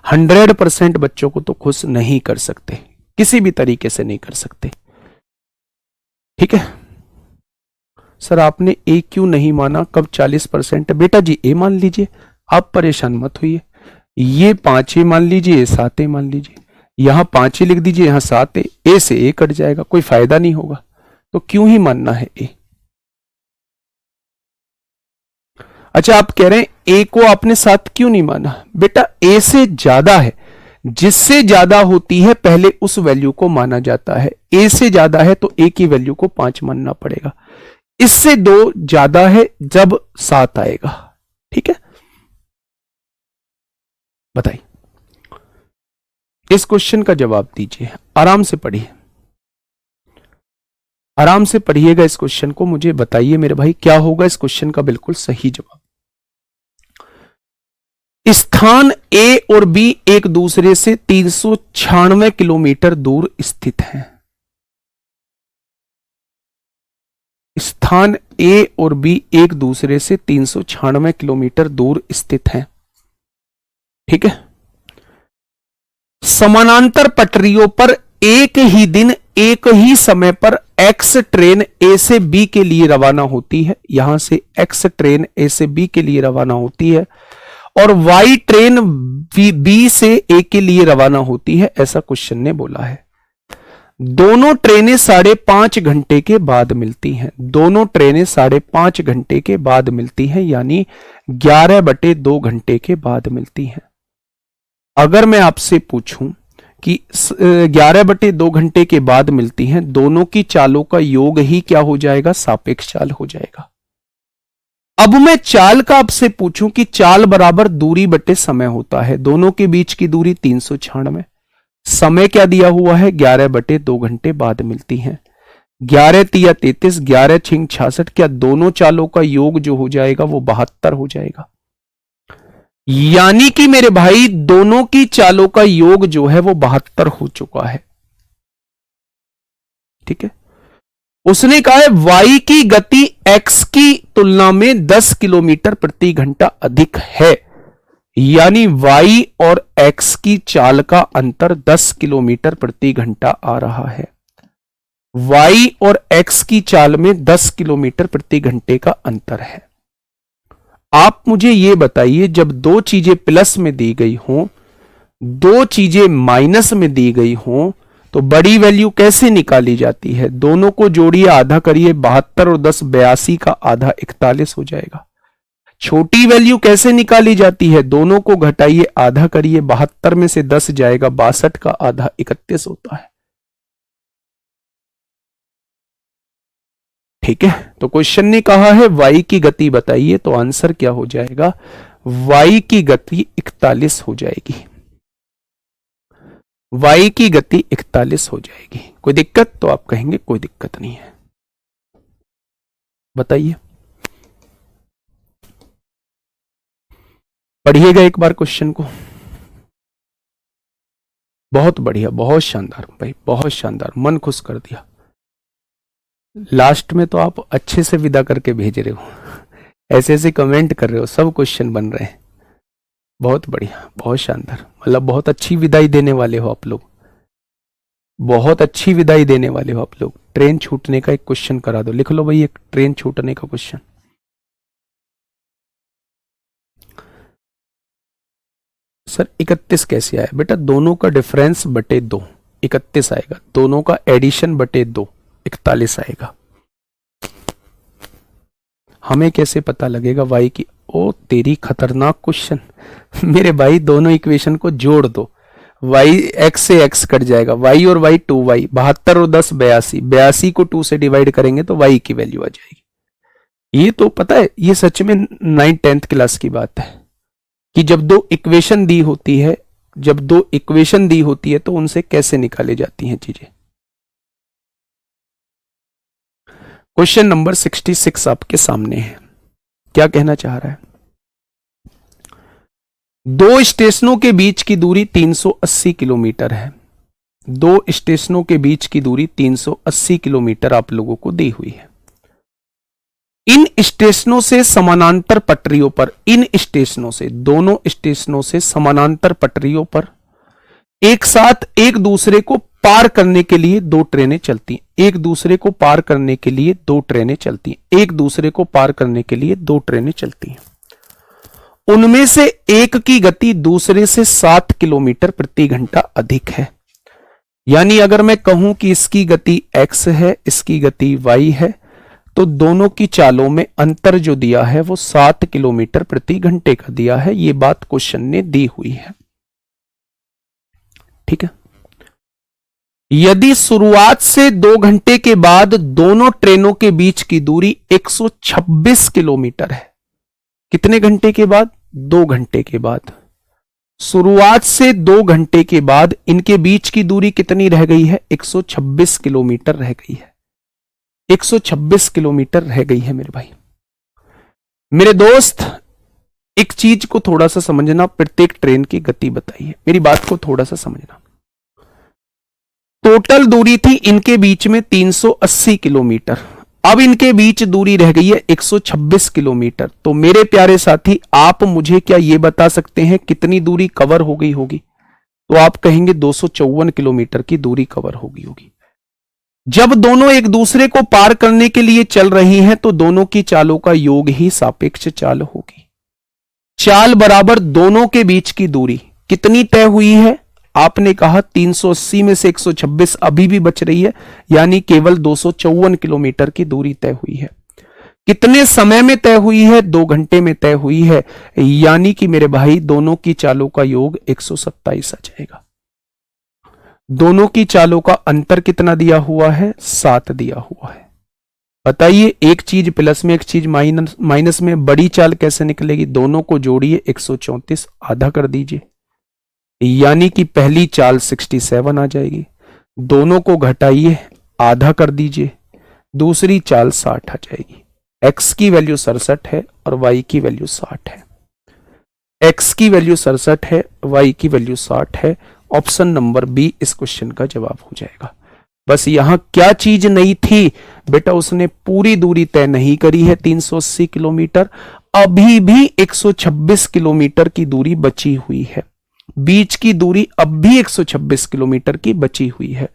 100% बच्चों को तो खुश नहीं कर सकते, किसी भी तरीके से नहीं कर सकते, ठीक है। सर आपने ए क्यों नहीं माना? कब 40%? बेटा जी ए मान लीजिए, आप परेशान मत होइए। ये 5 मान लीजिए, 7 मान लीजिए, यहां 5 लिख दीजिए, यहां 7 ए से ए कट जाएगा, कोई फायदा नहीं होगा। तो क्यों ही मानना है ए? अच्छा आप कह रहे हैं ए को आपने 7 क्यों नहीं माना? बेटा ए से ज्यादा है, जिससे ज्यादा होती है पहले उस वैल्यू को माना जाता है। ए से ज्यादा है तो ए की वैल्यू को 5 मानना पड़ेगा। इससे 2 ज्यादा है जब 7 आएगा, ठीक है। बताइए, इस क्वेश्चन का जवाब दीजिए। आराम से पढ़िए, आराम से पढ़िएगा इस क्वेश्चन को। मुझे बताइए मेरे भाई क्या होगा इस क्वेश्चन का बिल्कुल सही जवाब। स्थान ए और बी एक दूसरे से 396 किलोमीटर दूर स्थित हैं। स्थान ए और बी एक दूसरे से 396 किलोमीटर दूर स्थित हैं, ठीक है। समानांतर पटरियों पर एक ही दिन एक ही समय पर एक्स ट्रेन ए से बी के लिए रवाना होती है। यहां से एक्स ट्रेन ए से बी के लिए रवाना होती है और वाई ट्रेन बी से ए के लिए रवाना होती है, ऐसा क्वेश्चन ने बोला है। दोनों ट्रेनें 5.5 घंटे के बाद मिलती हैं। दोनों ट्रेनें 5.5 घंटे के बाद मिलती हैं, यानी 11/2 घंटे के बाद मिलती हैं। अगर मैं आपसे पूछूं कि 11/2 घंटे के बाद मिलती हैं, दोनों की चालों का योग ही क्या हो जाएगा? सापेक्ष चाल हो जाएगा। अब मैं चाल का आपसे पूछूं कि चाल बराबर दूरी बटे समय होता है। दोनों के बीच की दूरी 396, समय क्या दिया हुआ है 11 बटे 2 घंटे बाद मिलती है। 11 तिया 33, 11 छिंग 66, क्या दोनों चालों का योग जो हो जाएगा वो 72 हो जाएगा। यानी कि मेरे भाई दोनों की चालों का योग जो है वो 72 हो चुका है। ठीक है, उसने कहा है वाई की गति एक्स की तुलना में 10 किलोमीटर प्रति घंटा अधिक है, यानी वाई और एक्स की चाल का अंतर 10 किलोमीटर प्रति घंटा आ रहा है। वाई और एक्स की चाल में 10 किलोमीटर प्रति घंटे का अंतर है। आप मुझे यह बताइए, जब दो चीजें प्लस में दी गई हों, दो चीजें माइनस में दी गई हों, तो बड़ी वैल्यू कैसे निकाली जाती है। दोनों को जोड़िए, आधा करिए, 72 और 10 82 का आधा 41 हो जाएगा। छोटी वैल्यू कैसे निकाली जाती है, दोनों को घटाइए, आधा करिए, 72 में से 10 जाएगा, 62 का आधा 31 होता है। ठीक है, तो क्वेश्चन ने कहा है वाई की गति बताइए, तो आंसर क्या हो जाएगा, वाई की गति 41 हो जाएगी। वाई की गति 41 हो जाएगी। कोई दिक्कत, तो आप कहेंगे कोई दिक्कत नहीं है। बताइए, पढ़िएगा एक बार क्वेश्चन को। बहुत बढ़िया, बहुत शानदार भाई, बहुत शानदार, मन खुश कर दिया। लास्ट में तो आप अच्छे से विदा करके भेज रहे हो, ऐसे ऐसे कमेंट कर रहे हो, सब क्वेश्चन बन रहे हैं। बहुत बढ़िया, बहुत शानदार, मतलब बहुत अच्छी विदाई देने वाले हो आप लोग, बहुत अच्छी विदाई देने वाले हो आप लोग। ट्रेन छूटने का एक क्वेश्चन करा दो, लिख लो भाई एक ट्रेन छूटने का क्वेश्चन। सर 31 कैसे आया बेटा, दोनों का डिफरेंस बटे 2 31 आएगा, दोनों का एडिशन बटे 2 41 आएगा। हमें कैसे पता लगेगा वाई की, ओ तेरी खतरनाक क्वेश्चन। मेरे भाई दोनों इक्वेशन को जोड़ दो, वाई एक्स से एक्स कट जाएगा, वाई और वाई 2y, 72 और 10 82, 82 को 2 से डिवाइड करेंगे तो वाई की वैल्यू आ जाएगी। ये तो पता है, ये सच में 9th 10th क्लास की बात है कि जब दो इक्वेशन दी होती है, जब दो इक्वेशन दी होती है तो उनसे कैसे निकाली जाती हैं चीजें। क्वेश्चन नंबर 66 आपके सामने है, क्या कहना चाह रहा है। दो स्टेशनों के बीच की दूरी 380 किलोमीटर है। दो स्टेशनों के बीच की दूरी 380 किलोमीटर आप लोगों को दी हुई है। इन स्टेशनों से समानांतर पटरियों पर, इन स्टेशनों से, दोनों स्टेशनों से समानांतर पटरियों पर एक साथ एक दूसरे को पार करने के लिए दो ट्रेनें चलती हैं। एक दूसरे को पार करने के लिए दो ट्रेनें चलती हैं। एक दूसरे को पार करने के लिए दो ट्रेनें चलती हैं। उनमें से एक की गति दूसरे से 7 किलोमीटर प्रति घंटा अधिक है। यानी अगर मैं कहूं कि इसकी गति x है, इसकी गति y है, तो दोनों की चालों में अंतर जो दिया है वो 7 किलोमीटर प्रति घंटे का दिया है। ये बात क्वेश्चन ने दी हुई है। ठीक है, यदि शुरुआत से 2 घंटे के बाद दोनों ट्रेनों के बीच की दूरी 126 किलोमीटर है। कितने घंटे के बाद, 2 घंटे के बाद। शुरुआत से 2 घंटे के बाद इनके बीच की दूरी कितनी रह गई है, 126 किलोमीटर रह गई है। 126 किलोमीटर रह गई है मेरे भाई। मेरे दोस्त, एक चीज को थोड़ा सा समझना, प्रत्येक ट्रेन की गति बताइए, मेरी बात को थोड़ा सा समझना। टोटल दूरी थी इनके बीच में 380 किलोमीटर, अब इनके बीच दूरी रह गई है 126 किलोमीटर। तो मेरे प्यारे साथी, आप मुझे क्या ये बता सकते हैं कितनी दूरी कवर हो गई होगी। तो आप कहेंगे 254 किलोमीटर की दूरी कवर होगी। जब दोनों एक दूसरे को पार करने के लिए चल रही हैं तो दोनों की चालों का योग ही सापेक्ष चाल होगी। चाल बराबर दोनों के बीच की दूरी कितनी तय हुई है, आपने कहा 380 में से 126 अभी भी बच रही है, यानी केवल 254 किलोमीटर की दूरी तय हुई है। कितने समय में तय हुई है, 2 घंटे में तय हुई है। यानी कि मेरे भाई दोनों की चालों का योग 127 आ जाएगा। दोनों की चालों का अंतर कितना दिया हुआ है, 7 दिया हुआ है। बताइए, एक चीज प्लस में एक चीज माइनस में, बड़ी चाल कैसे निकलेगी? दोनों को जोड़िए, 134 आधा कर दीजिए, यानी कि पहली चाल 67 आ जाएगी। दोनों को घटाइए, आधा कर दीजिए, दूसरी चाल 60 आ जाएगी। x की वैल्यू 67 है और y की वैल्यू 60 है। x की वैल्यू 67 है, y की वैल्यू 60 है। ऑप्शन नंबर बी इस क्वेश्चन का जवाब हो जाएगा। बस यहां क्या चीज नहीं थी बेटा, उसने पूरी दूरी तय नहीं करी है 380 किलोमीटर, अभी भी 126 किलोमीटर की दूरी बची हुई है। बीच की दूरी अब भी 126 किलोमीटर की बची हुई है।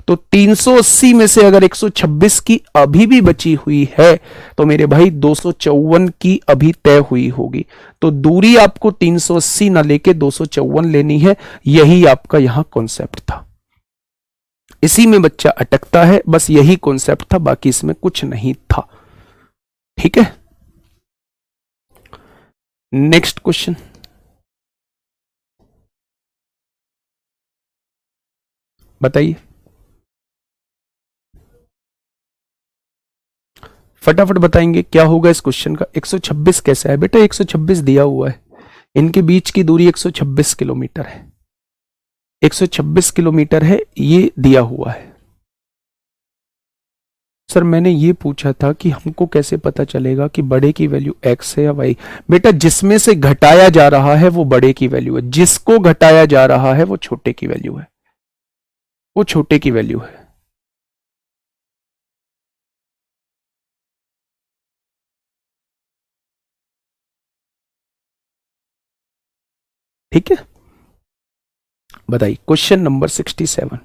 तो 380 में से अगर 126 की अभी भी बची हुई है तो मेरे भाई 254 की अभी तय हुई होगी। तो दूरी आपको 380 ना लेके 254 लेनी है। यही आपका यहां कॉन्सेप्ट था, इसी में बच्चा अटकता है। बस यही कॉन्सेप्ट था, बाकी इसमें कुछ नहीं था। ठीक है, नेक्स्ट क्वेश्चन। बताइए फटाफट बताएंगे क्या होगा इस क्वेश्चन का। 126 कैसा है बेटा? 126 दिया हुआ है, इनके बीच की दूरी 126 किलोमीटर है। 126 किलोमीटर है, ये दिया हुआ है। सर मैंने ये पूछा था कि हमको कैसे पता चलेगा कि बड़े की वैल्यू x है या y? बेटा जिसमें से घटाया जा रहा है वो बड़े की वैल्यू है, जिसको घटाया जा रहा है वो छोटे की वैल्यू है, वो छोटे की वैल्यू है। ठीक है, बताइए क्वेश्चन नंबर 67।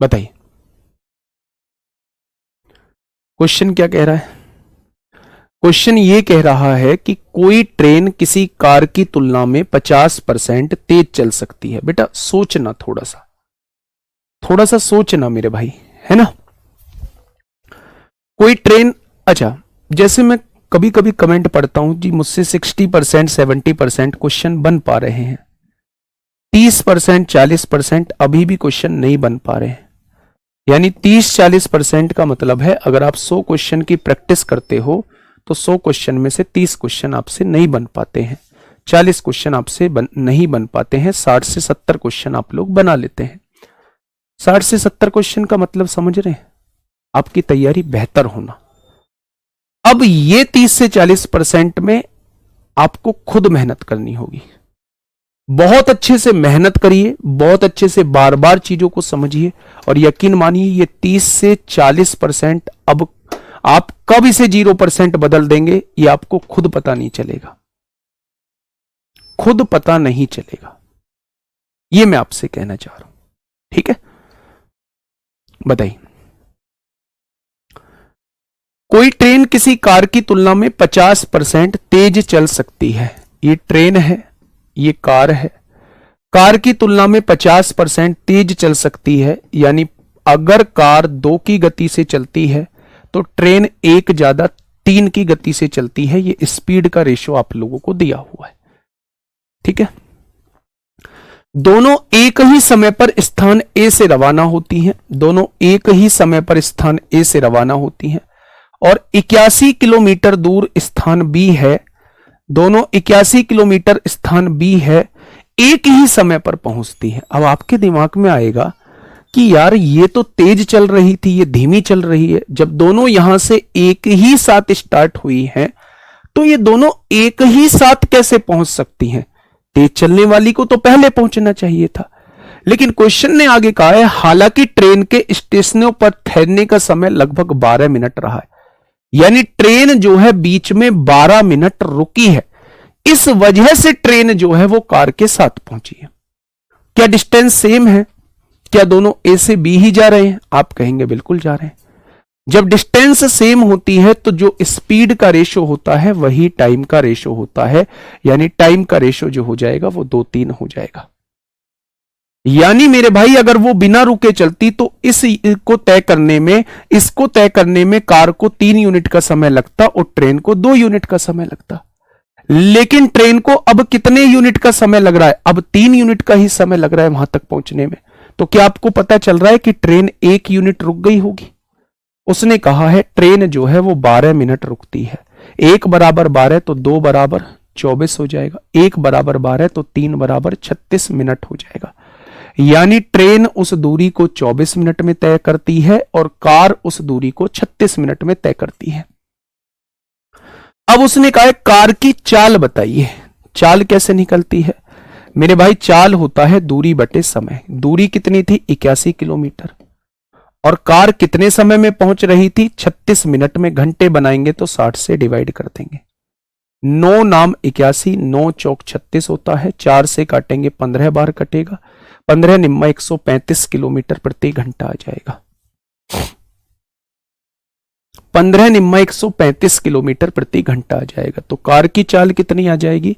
बताइए क्वेश्चन क्या कह रहा है। क्वेश्चन ये कह रहा है कि कोई ट्रेन किसी कार की तुलना में 50% तेज चल सकती है। बेटा सोचना, थोड़ा सा सोचना मेरे भाई, है ना। कोई ट्रेन, अच्छा जैसे मैं कभी कभी कमेंट पढ़ता हूं जी, मुझसे 60% 70% क्वेश्चन बन पा रहे हैं, 30% 40% अभी भी क्वेश्चन नहीं बन पा रहे हैं। यानी 30-40% का मतलब है अगर आप 100 क्वेश्चन की प्रैक्टिस करते हो तो 100 क्वेश्चन में से 30 क्वेश्चन आपसे नहीं बन पाते हैं, 40 क्वेश्चन आपसे नहीं बन पाते हैं, 60 से 70 क्वेश्चन आप लोग बना लेते हैं। 60 से 70 क्वेश्चन का मतलब समझ रहे हैं, आपकी तैयारी बेहतर होना। अब ये 30 से 40% में आपको खुद मेहनत करनी होगी। बहुत अच्छे से मेहनत करिए, बहुत अच्छे से बार बार चीजों को समझिए, और यकीन मानिए ये 30 से 40% अब आप कब इसे 0% बदल देंगे ये आपको खुद पता नहीं चलेगा, खुद पता नहीं चलेगा। ये मैं आपसे कहना चाह रहा हूं। ठीक है, बताइए कोई ट्रेन किसी कार की तुलना में 50% तेज चल सकती है। ये ट्रेन है, ये कार है, कार की तुलना में 50% तेज चल सकती है। यानी अगर कार 2 की गति से चलती है तो ट्रेन 1 ज्यादा 3 की गति से चलती है। ये स्पीड का रेशो आप लोगों को दिया हुआ है। ठीक है, दोनों एक ही समय पर स्थान ए से रवाना होती हैं, दोनों एक ही समय पर स्थान ए से रवाना होती हैं, और 81 किलोमीटर दूर स्थान बी है। दोनों 81 किलोमीटर स्थान बी है, एक ही समय पर पहुंचती है। अब आपके दिमाग में आएगा कि यार ये तो तेज चल रही थी, ये धीमी चल रही है। जब दोनों यहां से एक ही साथ स्टार्ट हुई हैं तो ये दोनों एक ही साथ कैसे पहुंच सकती हैं? तेज चलने वाली को तो पहले पहुंचना चाहिए था। लेकिन क्वेश्चन ने आगे कहा है हालांकि ट्रेन के स्टेशनों पर ठहरने का समय लगभग 12 मिनट रहा है। यानी ट्रेन जो है बीच में 12 मिनट रुकी है, इस वजह से ट्रेन जो है वो कार के साथ पहुंची है। क्या डिस्टेंस सेम है? क्या दोनों ए से बी ही जा रहे हैं? आप कहेंगे बिल्कुल जा रहे हैं। जब डिस्टेंस सेम होती है तो जो स्पीड का रेशो होता है वही टाइम का रेशो होता है। यानी टाइम का रेशो जो हो जाएगा वो 2-3 हो जाएगा। यानी मेरे भाई अगर वो बिना रुके चलती तो इसको तय करने में कार को 3 यूनिट का समय लगता और ट्रेन को 2 यूनिट का समय लगता। लेकिन ट्रेन को अब कितने यूनिट का समय लग रहा है? अब 3 यूनिट का ही समय लग रहा है वहां तक पहुंचने में। तो क्या आपको पता चल रहा है कि ट्रेन 1 यूनिट रुक गई होगी? उसने कहा है ट्रेन जो है वो 12 मिनट रुकती है। 1 बराबर 12 तो 2 बराबर 24 हो जाएगा, 1 बराबर 12 तो 3 बराबर 36 मिनट हो जाएगा। यानी ट्रेन उस दूरी को 24 मिनट में तय करती है और कार उस दूरी को 36 मिनट में तय करती है। अब उसने कहा है कार की चाल बताइए। चाल कैसे निकलती है मेरे भाई? चाल होता है दूरी बटे समय। दूरी कितनी थी? 81 किलोमीटर। और कार कितने समय में पहुंच रही थी? 36 मिनट में। घंटे बनाएंगे तो 60 से डिवाइड कर देंगे। 9 नाम 81, 9 चौक 36 होता है। 4 से काटेंगे 15 बार कटेगा। 15 निम्मा 135 किलोमीटर प्रति घंटा आ जाएगा। 15 निम्मा 135 किलोमीटर प्रति घंटा आ जाएगा। तो कार की चाल कितनी आ जाएगी?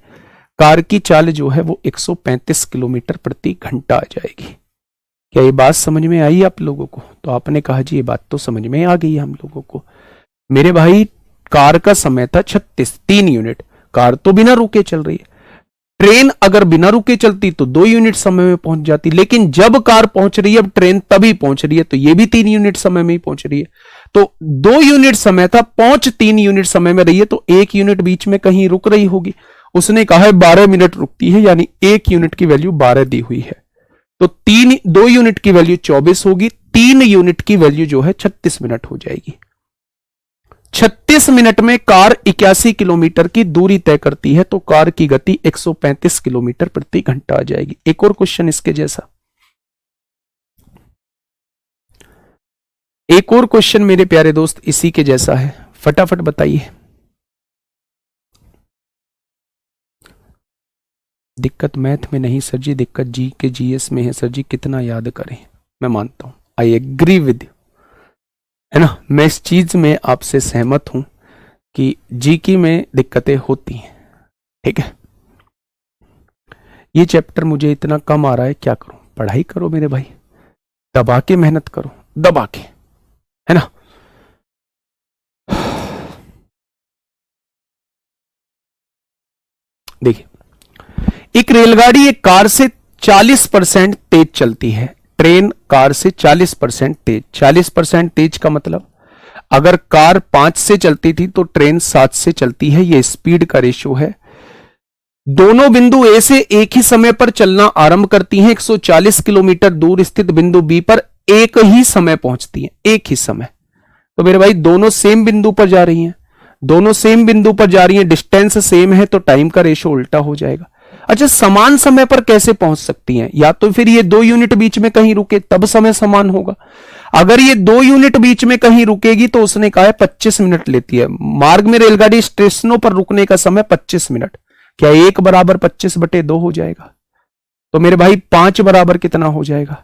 कार की चाल जो है वो 135 किलोमीटर प्रति घंटा आ जाएगी। क्या ये बात समझ में आई आप लोगों को? तो आपने कहा जी ये बात तो समझ में आ गई है हम लोगों को। मेरे भाई कार का समय था 36, 3 यूनिट। कार तो बिना रुके चल रही है। ट्रेन अगर बिना रुके चलती तो 2 यूनिट समय में पहुंच जाती, लेकिन जब कार पहुंच रही है, अब ट्रेन तभी पहुंच रही है, तो ये भी 3 यूनिट समय में ही पहुंच रही है। तो 2 यूनिट समय था, पहुंच 3 यूनिट समय में रही है, तो 1 यूनिट बीच में कहीं रुक रही होगी। उसने कहा है 12 मिनट रुकती है, यानी 1 यूनिट की वैल्यू 12 दी हुई है। तो 2 यूनिट की वैल्यू 24 होगी, 3 यूनिट की वैल्यू जो है 36 मिनट हो जाएगी। 36 मिनट में कार 81 किलोमीटर की दूरी तय करती है, तो कार की गति 135 किलोमीटर प्रति घंटा आ जाएगी। एक और क्वेश्चन इसके जैसा। एक और क्वेश्चन मेरे प्यारे दोस्त इसी के जैसा है, फटाफट बताइए। दिक्कत मैथ में नहीं सर जी, दिक्कत जी के जीएस में है सर जी, कितना याद करें। मैं मानता हूं, आई एग्री विद यू, है ना। मैं इस चीज में आपसे सहमत हूं कि जी की में दिक्कतें होती हैं, ठीक है। ये चैप्टर मुझे इतना कम आ रहा है, क्या करूं? पढ़ाई करो मेरे भाई, दबा के मेहनत करो, दबा के, है ना। देखिए, एक रेलगाड़ी एक कार से 40% तेज चलती है। ट्रेन कार से 40% तेज। 40% तेज का मतलब अगर कार 5 से चलती थी तो ट्रेन 7 से चलती है। ये स्पीड का रेशियो है। दोनों बिंदु ए से एक ही समय पर चलना आरंभ करती हैं। 140 किलोमीटर दूर स्थित बिंदु बी पर एक ही समय पहुंचती हैं, एक ही समय। तो मेरे भाई दोनों सेम बिंदु पर जा रही हैं, दोनों सेम बिंदु पर जा रही हैं, डिस्टेंस सेम है, तो टाइम का रेशियो उल्टा हो जाएगा। अच्छा, समान समय पर कैसे पहुंच सकती हैं? या तो फिर ये 2 यूनिट बीच में कहीं रुके तब समय समान होगा। अगर ये 2 यूनिट बीच में कहीं रुकेगी तो उसने कहा है 25 मिनट लेती है। मार्ग में रेलगाड़ी स्टेशनों पर रुकने का समय 25 मिनट। क्या 1 बराबर 25/2 हो जाएगा? तो मेरे भाई 5 बराबर कितना हो जाएगा?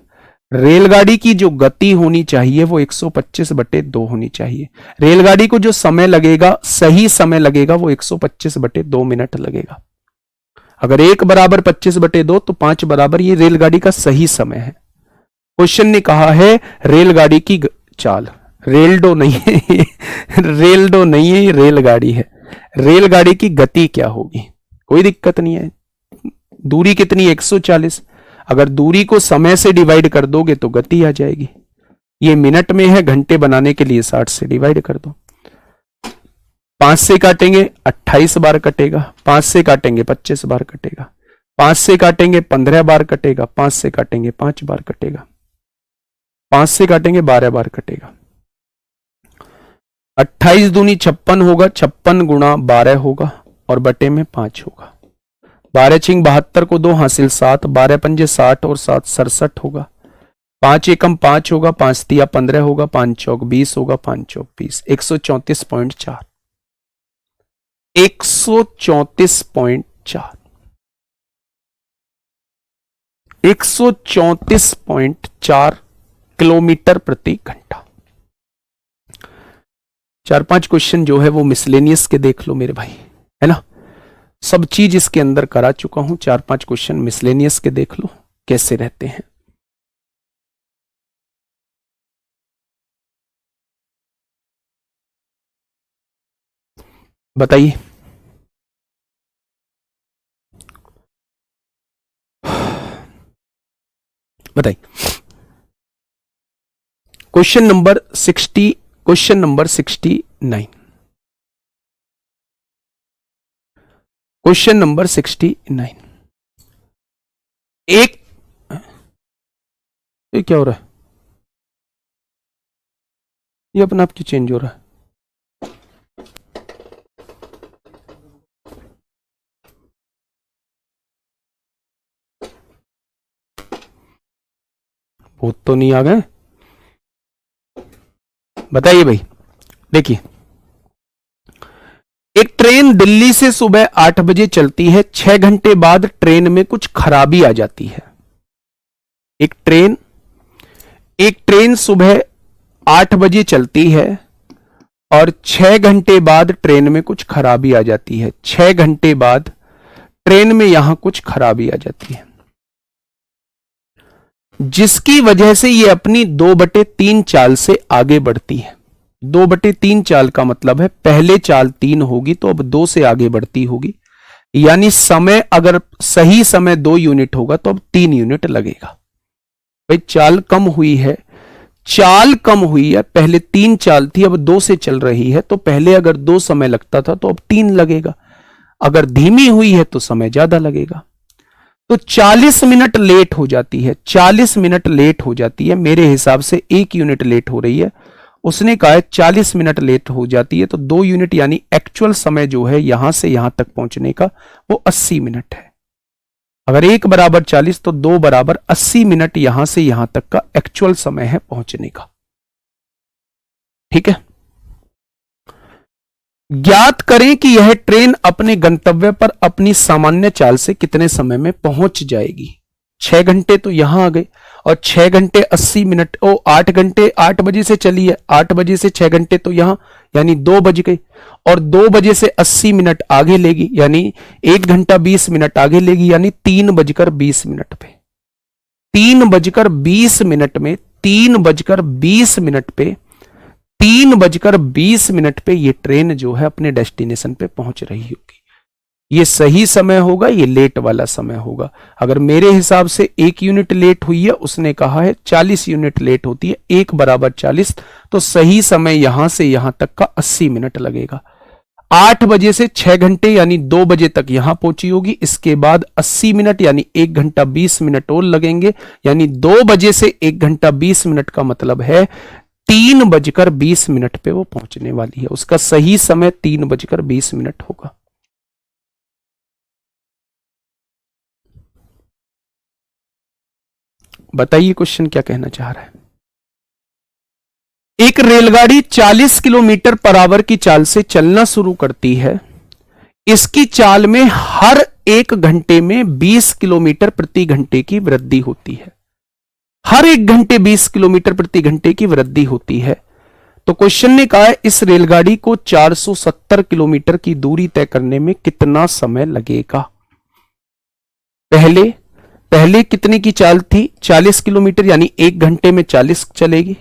रेलगाड़ी की जो गति होनी चाहिए वो 125/2 होनी चाहिए। रेलगाड़ी को जो समय लगेगा, सही समय लगेगा, वो 125/2 मिनट लगेगा। अगर 1 बराबर 25/2 तो 5 बराबर ये रेलगाड़ी का सही समय है। क्वेश्चन ने कहा है रेलगाड़ी की चाल। रेलडो नहीं है रेलडो नहीं है, ये रेलगाड़ी है। रेलगाड़ी की गति क्या होगी? कोई दिक्कत नहीं है। दूरी कितनी? 140। अगर दूरी को समय से डिवाइड कर दोगे तो गति आ जाएगी। ये मिनट में है, घंटे बनाने के लिए 60 से डिवाइड कर दो। 5 से काटेंगे 28 बार कटेगा, 5 से काटेंगे 25 बार कटेगा, 5 से काटेंगे 15 बार कटेगा, 5 से काटेंगे 5 बार कटेगा, 5 से काटेंगे 12 बार कटेगा। 28 दूनी 56 होगा, 56 गुणा 12 होगा और बटे में 5 होगा। 12 छिंग 72 को 2 हासिल 7, 12 पंजे 60 और 7 67 होगा। 5 एकम 5 होगा, 5 तिया 15 होगा, 5 चौक 20 होगा, 5 चौक 20, 134.4, 134.4, 134.4 किलोमीटर प्रति घंटा। 4-5 क्वेश्चन जो है वो मिसलेनियस के देख लो मेरे भाई, है ना। सब चीज इसके अंदर करा चुका हूं। 4-5 क्वेश्चन मिसलेनियस के देख लो कैसे रहते हैं। बताइए। बताइए। Question number 69। Question number 69। एक, ये क्या हो रहा है? ये अपना आप क्यों चेंज हो रहा है? भूत तो नहीं आ गए? बताइए भाई। देखिए, एक ट्रेन दिल्ली से सुबह 8 बजे चलती है। 6 घंटे बाद ट्रेन में कुछ खराबी आ जाती है। एक ट्रेन सुबह 8 बजे चलती है और 6 घंटे बाद ट्रेन में कुछ खराबी आ जाती है। 6 घंटे बाद ट्रेन में यहां कुछ खराबी आ जाती है, जिसकी वजह से ये अपनी 2/3 चाल से आगे बढ़ती है। 2/3 चाल का मतलब है पहले चाल 3 होगी तो अब 2 से आगे बढ़ती होगी, यानी समय, अगर सही समय 2 यूनिट होगा तो अब 3 यूनिट लगेगा। भाई चाल कम हुई है, पहले 3 चाल थी, अब 2 से चल रही है, तो पहले अगर 2 समय लगता था तो अब 3 लगेगा। अगर धीमी हुई है तो समय ज्यादा लगेगा। तो 40 मिनट लेट हो जाती है। 40 मिनट लेट हो जाती है, मेरे हिसाब से 1 यूनिट लेट हो रही है। उसने कहा है 40 मिनट लेट हो जाती है, तो 2 यूनिट यानी एक्चुअल समय जो है यहां से यहां तक पहुंचने का वो 80 मिनट है। अगर 1 बराबर 40 तो 2 बराबर 80 मिनट यहां से यहां तक का एक्चुअल समय है पहुंचने का। ठीक है। ज्ञात करें कि यह ट्रेन अपने गंतव्य पर अपनी सामान्य चाल से कितने समय में पहुंच जाएगी। 6 घंटे तो यहां आ गए और 6 घंटे 80 मिनट, 8 घंटे 8 बजे से चली है, 8 बजे से 6 घंटे तो यहां, यानी 2 बज गए, और 2 बजे से 80 मिनट आगे लेगी, यानी 1 घंटा 20 मिनट आगे लेगी, यानी 3:20 पे 3:20 पे ये ट्रेन जो है अपने डेस्टिनेशन पे पहुंच रही होगी। ये सही समय होगा, ये लेट वाला समय होगा। अगर मेरे हिसाब से 1 यूनिट लेट हुई है, उसने कहा है 40 यूनिट लेट होती है, 1 बराबर 40, तो सही समय यहां से यहां तक का 80 मिनट लगेगा। 8 बजे से 6 घंटे यानी 2 बजे तक यहां पहुंची होगी, इसके बाद 80 मिनट यानी 1 घंटा 20 मिनट और लगेंगे, यानी 2 बजे से 1 घंटा 20 मिनट का मतलब है 3:20 पे वो पहुंचने वाली है। उसका सही समय 3:20 होगा। बताइए क्वेश्चन क्या कहना चाह रहा है। एक रेलगाड़ी 40 किलोमीटर पर आवर की चाल से चलना शुरू करती है। इसकी चाल में हर 1 घंटे में 20 किलोमीटर प्रति घंटे की वृद्धि होती है। हर 1 घंटे 20 किलोमीटर प्रति घंटे की वृद्धि होती है। तो क्वेश्चन ने कहा है इस रेलगाड़ी को 470 किलोमीटर की दूरी तय करने में कितना समय लगेगा। पहले कितने की चाल थी? 40 किलोमीटर, यानी 1 घंटे में 40 चलेगी।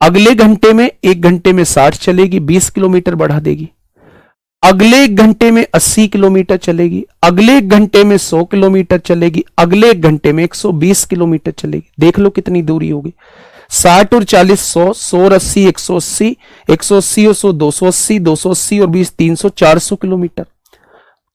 अगले घंटे में 1 घंटे में 60 चलेगी, 20 किलोमीटर बढ़ा देगी। अगले 1 घंटे में 80 किलोमीटर चलेगी। अगले 1 घंटे में 100 किलोमीटर चलेगी। अगले 1 घंटे में 120 किलोमीटर चलेगी। देख लो कितनी दूरी होगी। 60 और 40 100, 100 और 80 180, 180 और 100 280, 280 और 20 300, 400 किलोमीटर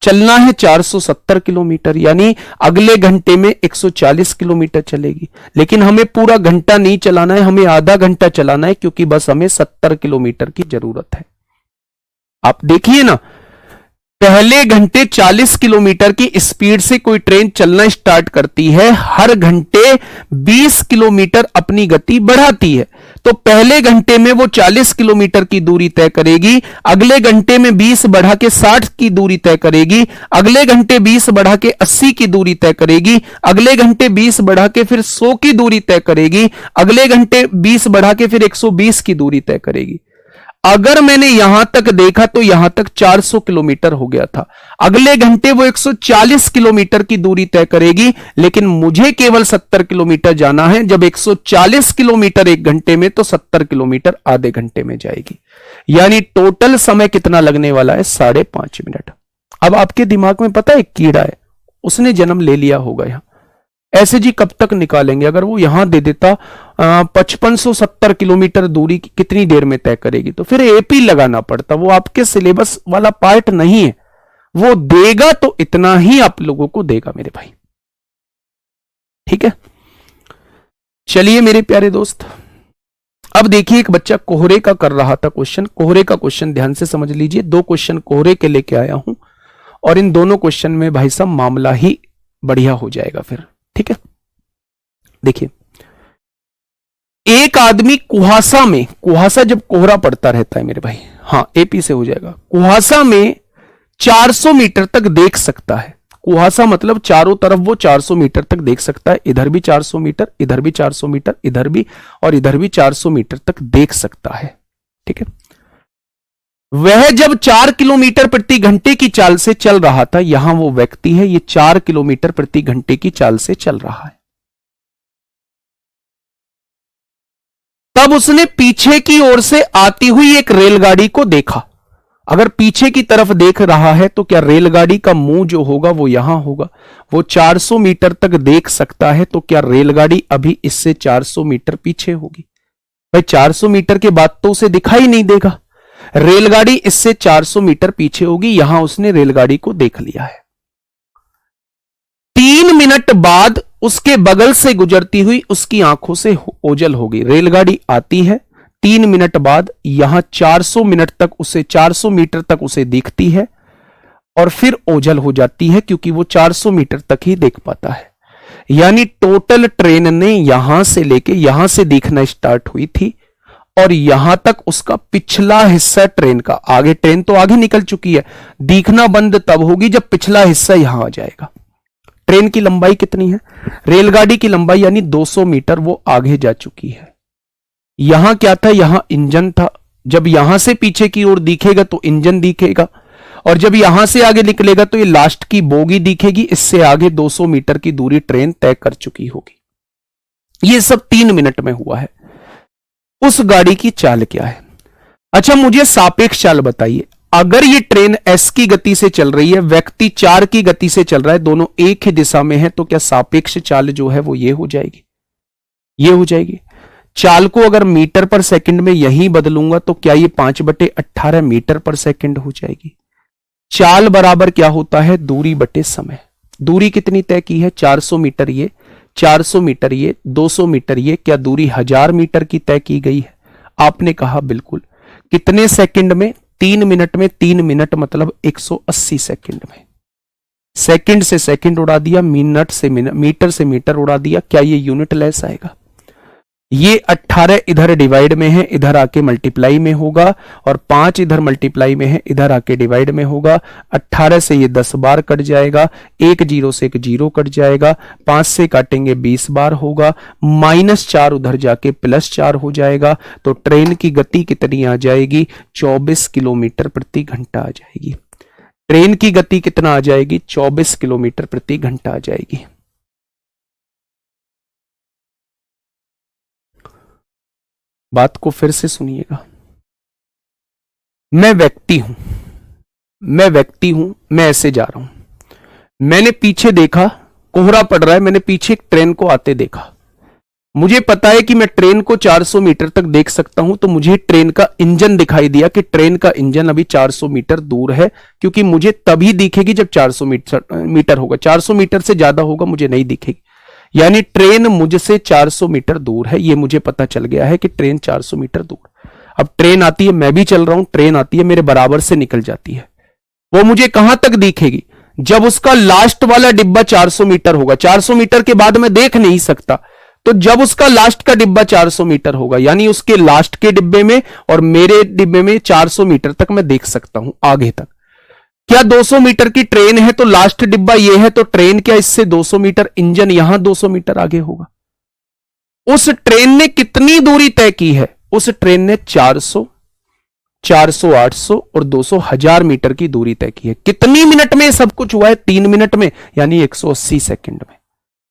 चलना है। 470 किलोमीटर, यानी अगले घंटे में 140 किलोमीटर चलेगी। लेकिन हमें पूरा घंटा नहीं चलाना है, हमें आधा घंटा चलाना है, क्योंकि बस हमें 70 किलोमीटर की जरूरत है। आप देखिए ना, पहले घंटे 40 किलोमीटर की स्पीड से कोई ट्रेन चलना स्टार्ट करती है, हर घंटे 20 किलोमीटर अपनी गति बढ़ाती है। तो पहले घंटे में वो 40 किलोमीटर की दूरी तय करेगी, अगले घंटे में 20 बढ़ा के 60 की दूरी तय करेगी, अगले घंटे 20 बढ़ा के 80 की दूरी तय करेगी, अगले घंटे 20 बढ़ा के फिर 100 की दूरी तय करेगी, अगले घंटे 20 बढ़ा के फिर 120 की दूरी तय करेगी। अगर मैंने यहां तक देखा तो यहां तक 400 किलोमीटर हो गया था। अगले घंटे वो 140 किलोमीटर की दूरी तय करेगी, लेकिन मुझे केवल 70 किलोमीटर जाना है। जब 140 किलोमीटर 1 घंटे में, तो 70 किलोमीटर आधे घंटे में जाएगी। यानी टोटल समय कितना लगने वाला है? 5.5 मिनट। अब आपके दिमाग में पता है कीड़ा है, उसने जन्म ले लिया होगा यहां। ऐसे जी कब तक निकालेंगे? अगर वो यहां दे देता 5570 किलोमीटर दूरी कितनी देर में तय करेगी, तो फिर एपी लगाना पड़ता। वो आपके सिलेबस वाला पार्ट नहीं है। वो देगा तो इतना ही आप लोगों को देगा मेरे भाई, ठीक है। चलिए मेरे प्यारे दोस्त, अब देखिए एक बच्चा कोहरे का कर रहा था क्वेश्चन। कोहरे का क्वेश्चन ध्यान से समझ लीजिए। 2 क्वेश्चन कोहरे के लेके आया हूं और इन दोनों क्वेश्चन में भाई साहब मामला ही बढ़िया हो जाएगा फिर, ठीक है। देखिए, एक आदमी कुहासा में, कुहासा जब कोहरा पड़ता रहता है मेरे भाई, हां एपी से हो जाएगा, कुहासा में 400 मीटर तक देख सकता है। कुहासा मतलब चारों तरफ वो 400 मीटर तक देख सकता है। इधर भी 400 मीटर, इधर भी 400 मीटर, इधर भी और इधर भी 400 मीटर तक देख सकता है, ठीक है। वह जब 4 किलोमीटर प्रति घंटे की चाल से चल रहा था, यहां वो व्यक्ति है, ये 4 किलोमीटर प्रति घंटे की चाल से चल रहा है। तब उसने पीछे की ओर से आती हुई एक रेलगाड़ी को देखा। अगर पीछे की तरफ देख रहा है तो क्या रेलगाड़ी का मुंह जो होगा वो यहां होगा। वो 400 मीटर तक देख सकता है, तो क्या रेलगाड़ी अभी इससे 400 मीटर पीछे होगी? भाई 400 मीटर के बाद तो उसे दिखाई नहीं देगा। रेलगाड़ी इससे 400 मीटर पीछे होगी। यहां उसने रेलगाड़ी को देख लिया है। 3 मिनट बाद उसके बगल से गुजरती हुई उसकी आंखों से ओझल होगी। रेलगाड़ी आती है, 3 मिनट बाद यहां 400 मिनट तक उसे 400 मीटर तक उसे दिखती है और फिर ओझल हो जाती है, क्योंकि वो 400 मीटर तक ही देख पाता है। यानी टोटल ट्रेन ने यहां से लेके यहां से दिखना स्टार्ट हुई थी और यहां तक उसका पिछला हिस्सा ट्रेन का, आगे ट्रेन तो आगे निकल चुकी है, दिखना बंद तब होगी जब पिछला हिस्सा यहां आ जाएगा। ट्रेन की लंबाई कितनी है? रेलगाड़ी की लंबाई यानी 200 मीटर वो आगे जा चुकी है। यहां क्या था? यहां इंजन था। जब यहां से पीछे की ओर दिखेगा तो इंजन दिखेगा और जब यहां से आगे निकलेगा तो ये लास्ट की बोगी दिखेगी। इससे आगे 200 मीटर की दूरी ट्रेन तय कर चुकी होगी। ये सब 3 मिनट में हुआ है। उस गाड़ी की चाल क्या है? अच्छा, मुझे सापेक्ष चाल बताइए। अगर ये ट्रेन एस की गति से चल रही है, व्यक्ति 4 की गति से चल रहा है, दोनों एक ही दिशा में है, तो क्या सापेक्ष चाल जो है वो ये हो जाएगी? ये हो जाएगी। चाल को अगर मीटर पर सेकंड में यहीं बदलूंगा तो क्या ये 5/18 मीटर पर सेकंड हो जाएगी? चाल बराबर क्या होता है? दूरी बटे समय। दूरी कितनी तय की है? 400 मीटर ये, 400 मीटर ये, 200 मीटर ये। क्या दूरी 1000 मीटर की तय की गई है? आपने कहा बिल्कुल। कितने सेकंड में? 3 मिनट में। 3 मिनट मतलब 180 सेकंड में। सेकंड से सेकंड उड़ा दिया, मिनट से मिनट, मीटर से मीटर उड़ा दिया। क्या ये यूनिट लेस आएगा? ये 18 इधर डिवाइड में है, इधर आके मल्टीप्लाई में होगा, और 5 इधर मल्टीप्लाई में है, इधर आके डिवाइड में होगा। 18 से ये 10 बार कट जाएगा, 1 0 से 1 0 कट जाएगा, 5 से काटेंगे 20 बार होगा, -4 उधर जाके +4 हो जाएगा। तो ट्रेन की गति कितनी आ जाएगी? 24 किलोमीटर प्रति घंटा आ जाएगी। ट्रेन की गति कितना आ जाएगी? 24 किलोमीटर प्रति घंटा आ जाएगी। बात को फिर से सुनिएगा। मैं व्यक्ति हूं, मैं ऐसे जा रहा हूं। मैंने पीछे देखा कोहरा पड़ रहा है, मैंने पीछे एक ट्रेन को आते देखा। मुझे पता है कि मैं ट्रेन को 400 मीटर तक देख सकता हूं, तो मुझे ट्रेन का इंजन दिखाई दिया कि ट्रेन का इंजन अभी 400 मीटर दूर है, क्योंकि मुझे तभी दिखेगी जब 400 मीटर होगा। 400 मीटर से ज्यादा होगा मुझे नहीं दिखेगी। यानी ट्रेन मुझसे 400 मीटर दूर है, ये मुझे पता चल गया है कि ट्रेन 400 मीटर दूर। अब ट्रेन आती है, मैं भी चल रहा हूं, ट्रेन आती है, मेरे बराबर से निकल जाती है। वो मुझे कहां तक दिखेगी? जब उसका लास्ट वाला डिब्बा 400 मीटर होगा। 400 मीटर के बाद मैं देख नहीं सकता, तो जब उसका लास्ट का डिब्बा 400 मीटर होगा, यानी उसके लास्ट के डिब्बे में और मेरे डिब्बे में 400 मीटर तक मैं देख सकता हूं, आगे तक। क्या 200 मीटर की ट्रेन है तो लास्ट डिब्बा ये है, तो ट्रेन क्या इससे 200 मीटर, इंजन यहां 200 मीटर आगे होगा। उस ट्रेन ने कितनी दूरी तय की है? उस ट्रेन ने 400, 400, 800 और 200, 1000 मीटर की दूरी तय की है। कितनी मिनट में सब कुछ हुआ है? 3 मिनट में, यानी 180 सेकंड में।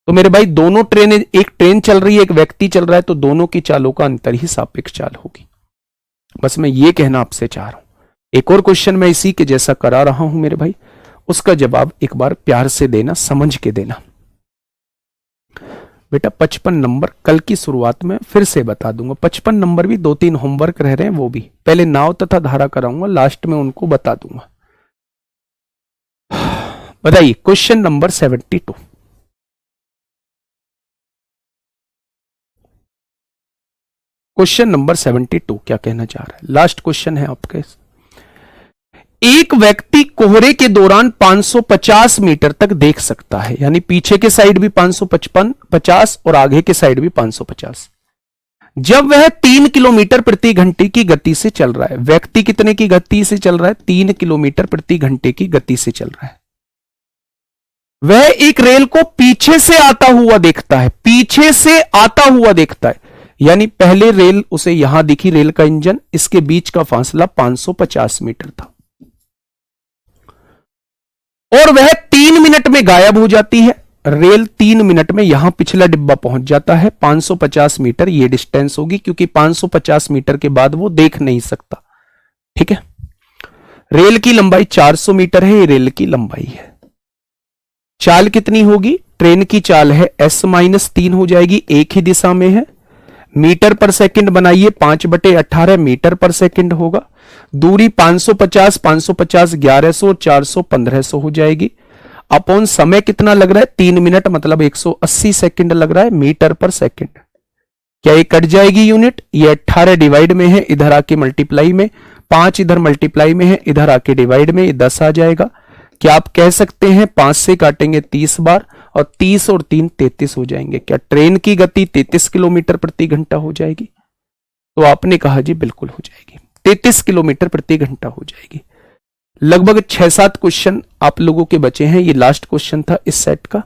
तो मेरे भाई दोनों ट्रेन, एक ट्रेन चल रही है, एक व्यक्ति चल रहा है, तो दोनों की चालों का अंतर ही सापेक्ष चाल होगी। बस मैं ये कहना आपसे चाह रहा हूं। एक और क्वेश्चन मैं इसी के जैसा करा रहा हूं मेरे भाई, उसका जवाब एक बार प्यार से देना, समझ के देना। बेटा 55 नंबर कल की शुरुआत में फिर से बता दूंगा। 55 नंबर भी 2-3 होमवर्क रह रहे हैं, वो भी पहले नाव तथा धारा कराऊंगा, लास्ट में उनको बता दूंगा। बताइए क्वेश्चन नंबर 72। क्वेश्चन नंबर 72 क्या कहना चाह रहा है, लास्ट क्वेश्चन है आपके। एक व्यक्ति कोहरे के दौरान 550 मीटर तक देख सकता है, यानी पीछे के साइड भी 550 और आगे के साइड भी 550, जब वह 3 किलोमीटर प्रति घंटे की गति से चल रहा है। व्यक्ति कितने की गति से चल रहा है? 3 किलोमीटर प्रति घंटे की गति से चल रहा है। वह एक रेल को पीछे से आता हुआ देखता है, पीछे से आता हुआ देखता है, यानी पहले रेल उसे यहां दिखी, रेल का इंजन, इसके बीच का फासला 550 मीटर था, और वह 3 मिनट में गायब हो जाती है। रेल 3 मिनट में यहां पिछला डिब्बा पहुंच जाता है। 550 मीटर ये डिस्टेंस होगी, क्योंकि 550 मीटर के बाद वो देख नहीं सकता। ठीक है, रेल की लंबाई 400 मीटर है, ये रेल की लंबाई है। चाल कितनी होगी? ट्रेन की चाल है S-3 हो जाएगी, एक ही दिशा में है। मीटर पर सेकंड बनाइए, 5/18 मीटर पर सेकंड होगा। दूरी 550, 550 1100 और 400 1500 हो जाएगी। अपॉन समय कितना लग रहा है? 3 मिनट, मतलब 180 सेकंड लग रहा है मीटर पर सेकंड। क्या ये कट जाएगी यूनिट? ये 18 डिवाइड में है, इधर आके मल्टीप्लाई में, 5 इधर मल्टीप्लाई में है, इधर आके डिवाइड में, ये 10 आ जाएगा। क्या आप कह सकते हैं 5 से काटेंगे 30 बार, और 30 और 3 33 हो जाएंगे। क्या ट्रेन की गति 33 किलोमीटर प्रति घंटा हो जाएगी? तो आपने कहा जी बिल्कुल हो जाएगी, 33 किलोमीटर प्रति घंटा हो जाएगी। लगभग 6-7 क्वेश्चन आप लोगों के बचे हैं, ये लास्ट क्वेश्चन था इस सेट का।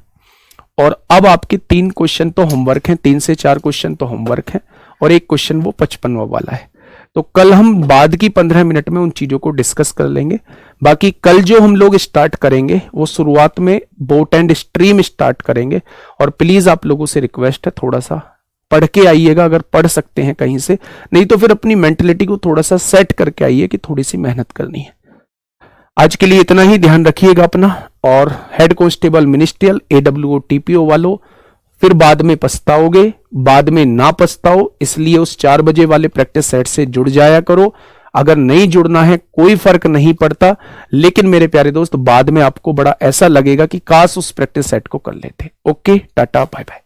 और अब आपके 3 क्वेश्चन तो होमवर्क हैं, 3 से 4 क्वेश्चन तो होमवर्क हैं, और एक क्वेश्चन वो 55वां वाला है। तो कल हम बाद की 15 मिनट में उन चीजों को डिस्कस कर लेंगे। बाकी कल जो हम लोग स्टार्ट करेंगे वो शुरुआत में बोट एंड स्ट्रीम स्टार्ट करेंगे। और प्लीज आप लोगों से रिक्वेस्ट है, थोड़ा सा पढ़ के आइएगा, अगर पढ़ सकते हैं कहीं से, नहीं तो फिर अपनी मेंटलिटी को थोड़ा सा सेट करके आइए कि थोड़ी सी मेहनत करनी है। आज के लिए इतना ही, ध्यान रखिएगा अपना। और head constable ministerial AWO TPO वालों, फिर बाद में पछताओगे, बाद में ना पछताओ, इसलिए उस 4 बजे वाले प्रैक्टिस सेट से जुड़ जाया करो। अगर नहीं जुड़ना है कोई फर्क नहीं पड़ता, लेकिन मेरे प्यारे दोस्त बाद में आपको बड़ा ऐसा लगेगा कि काश उस प्रैक्टिस सेट को कर लेते। Okay, tata bye bye.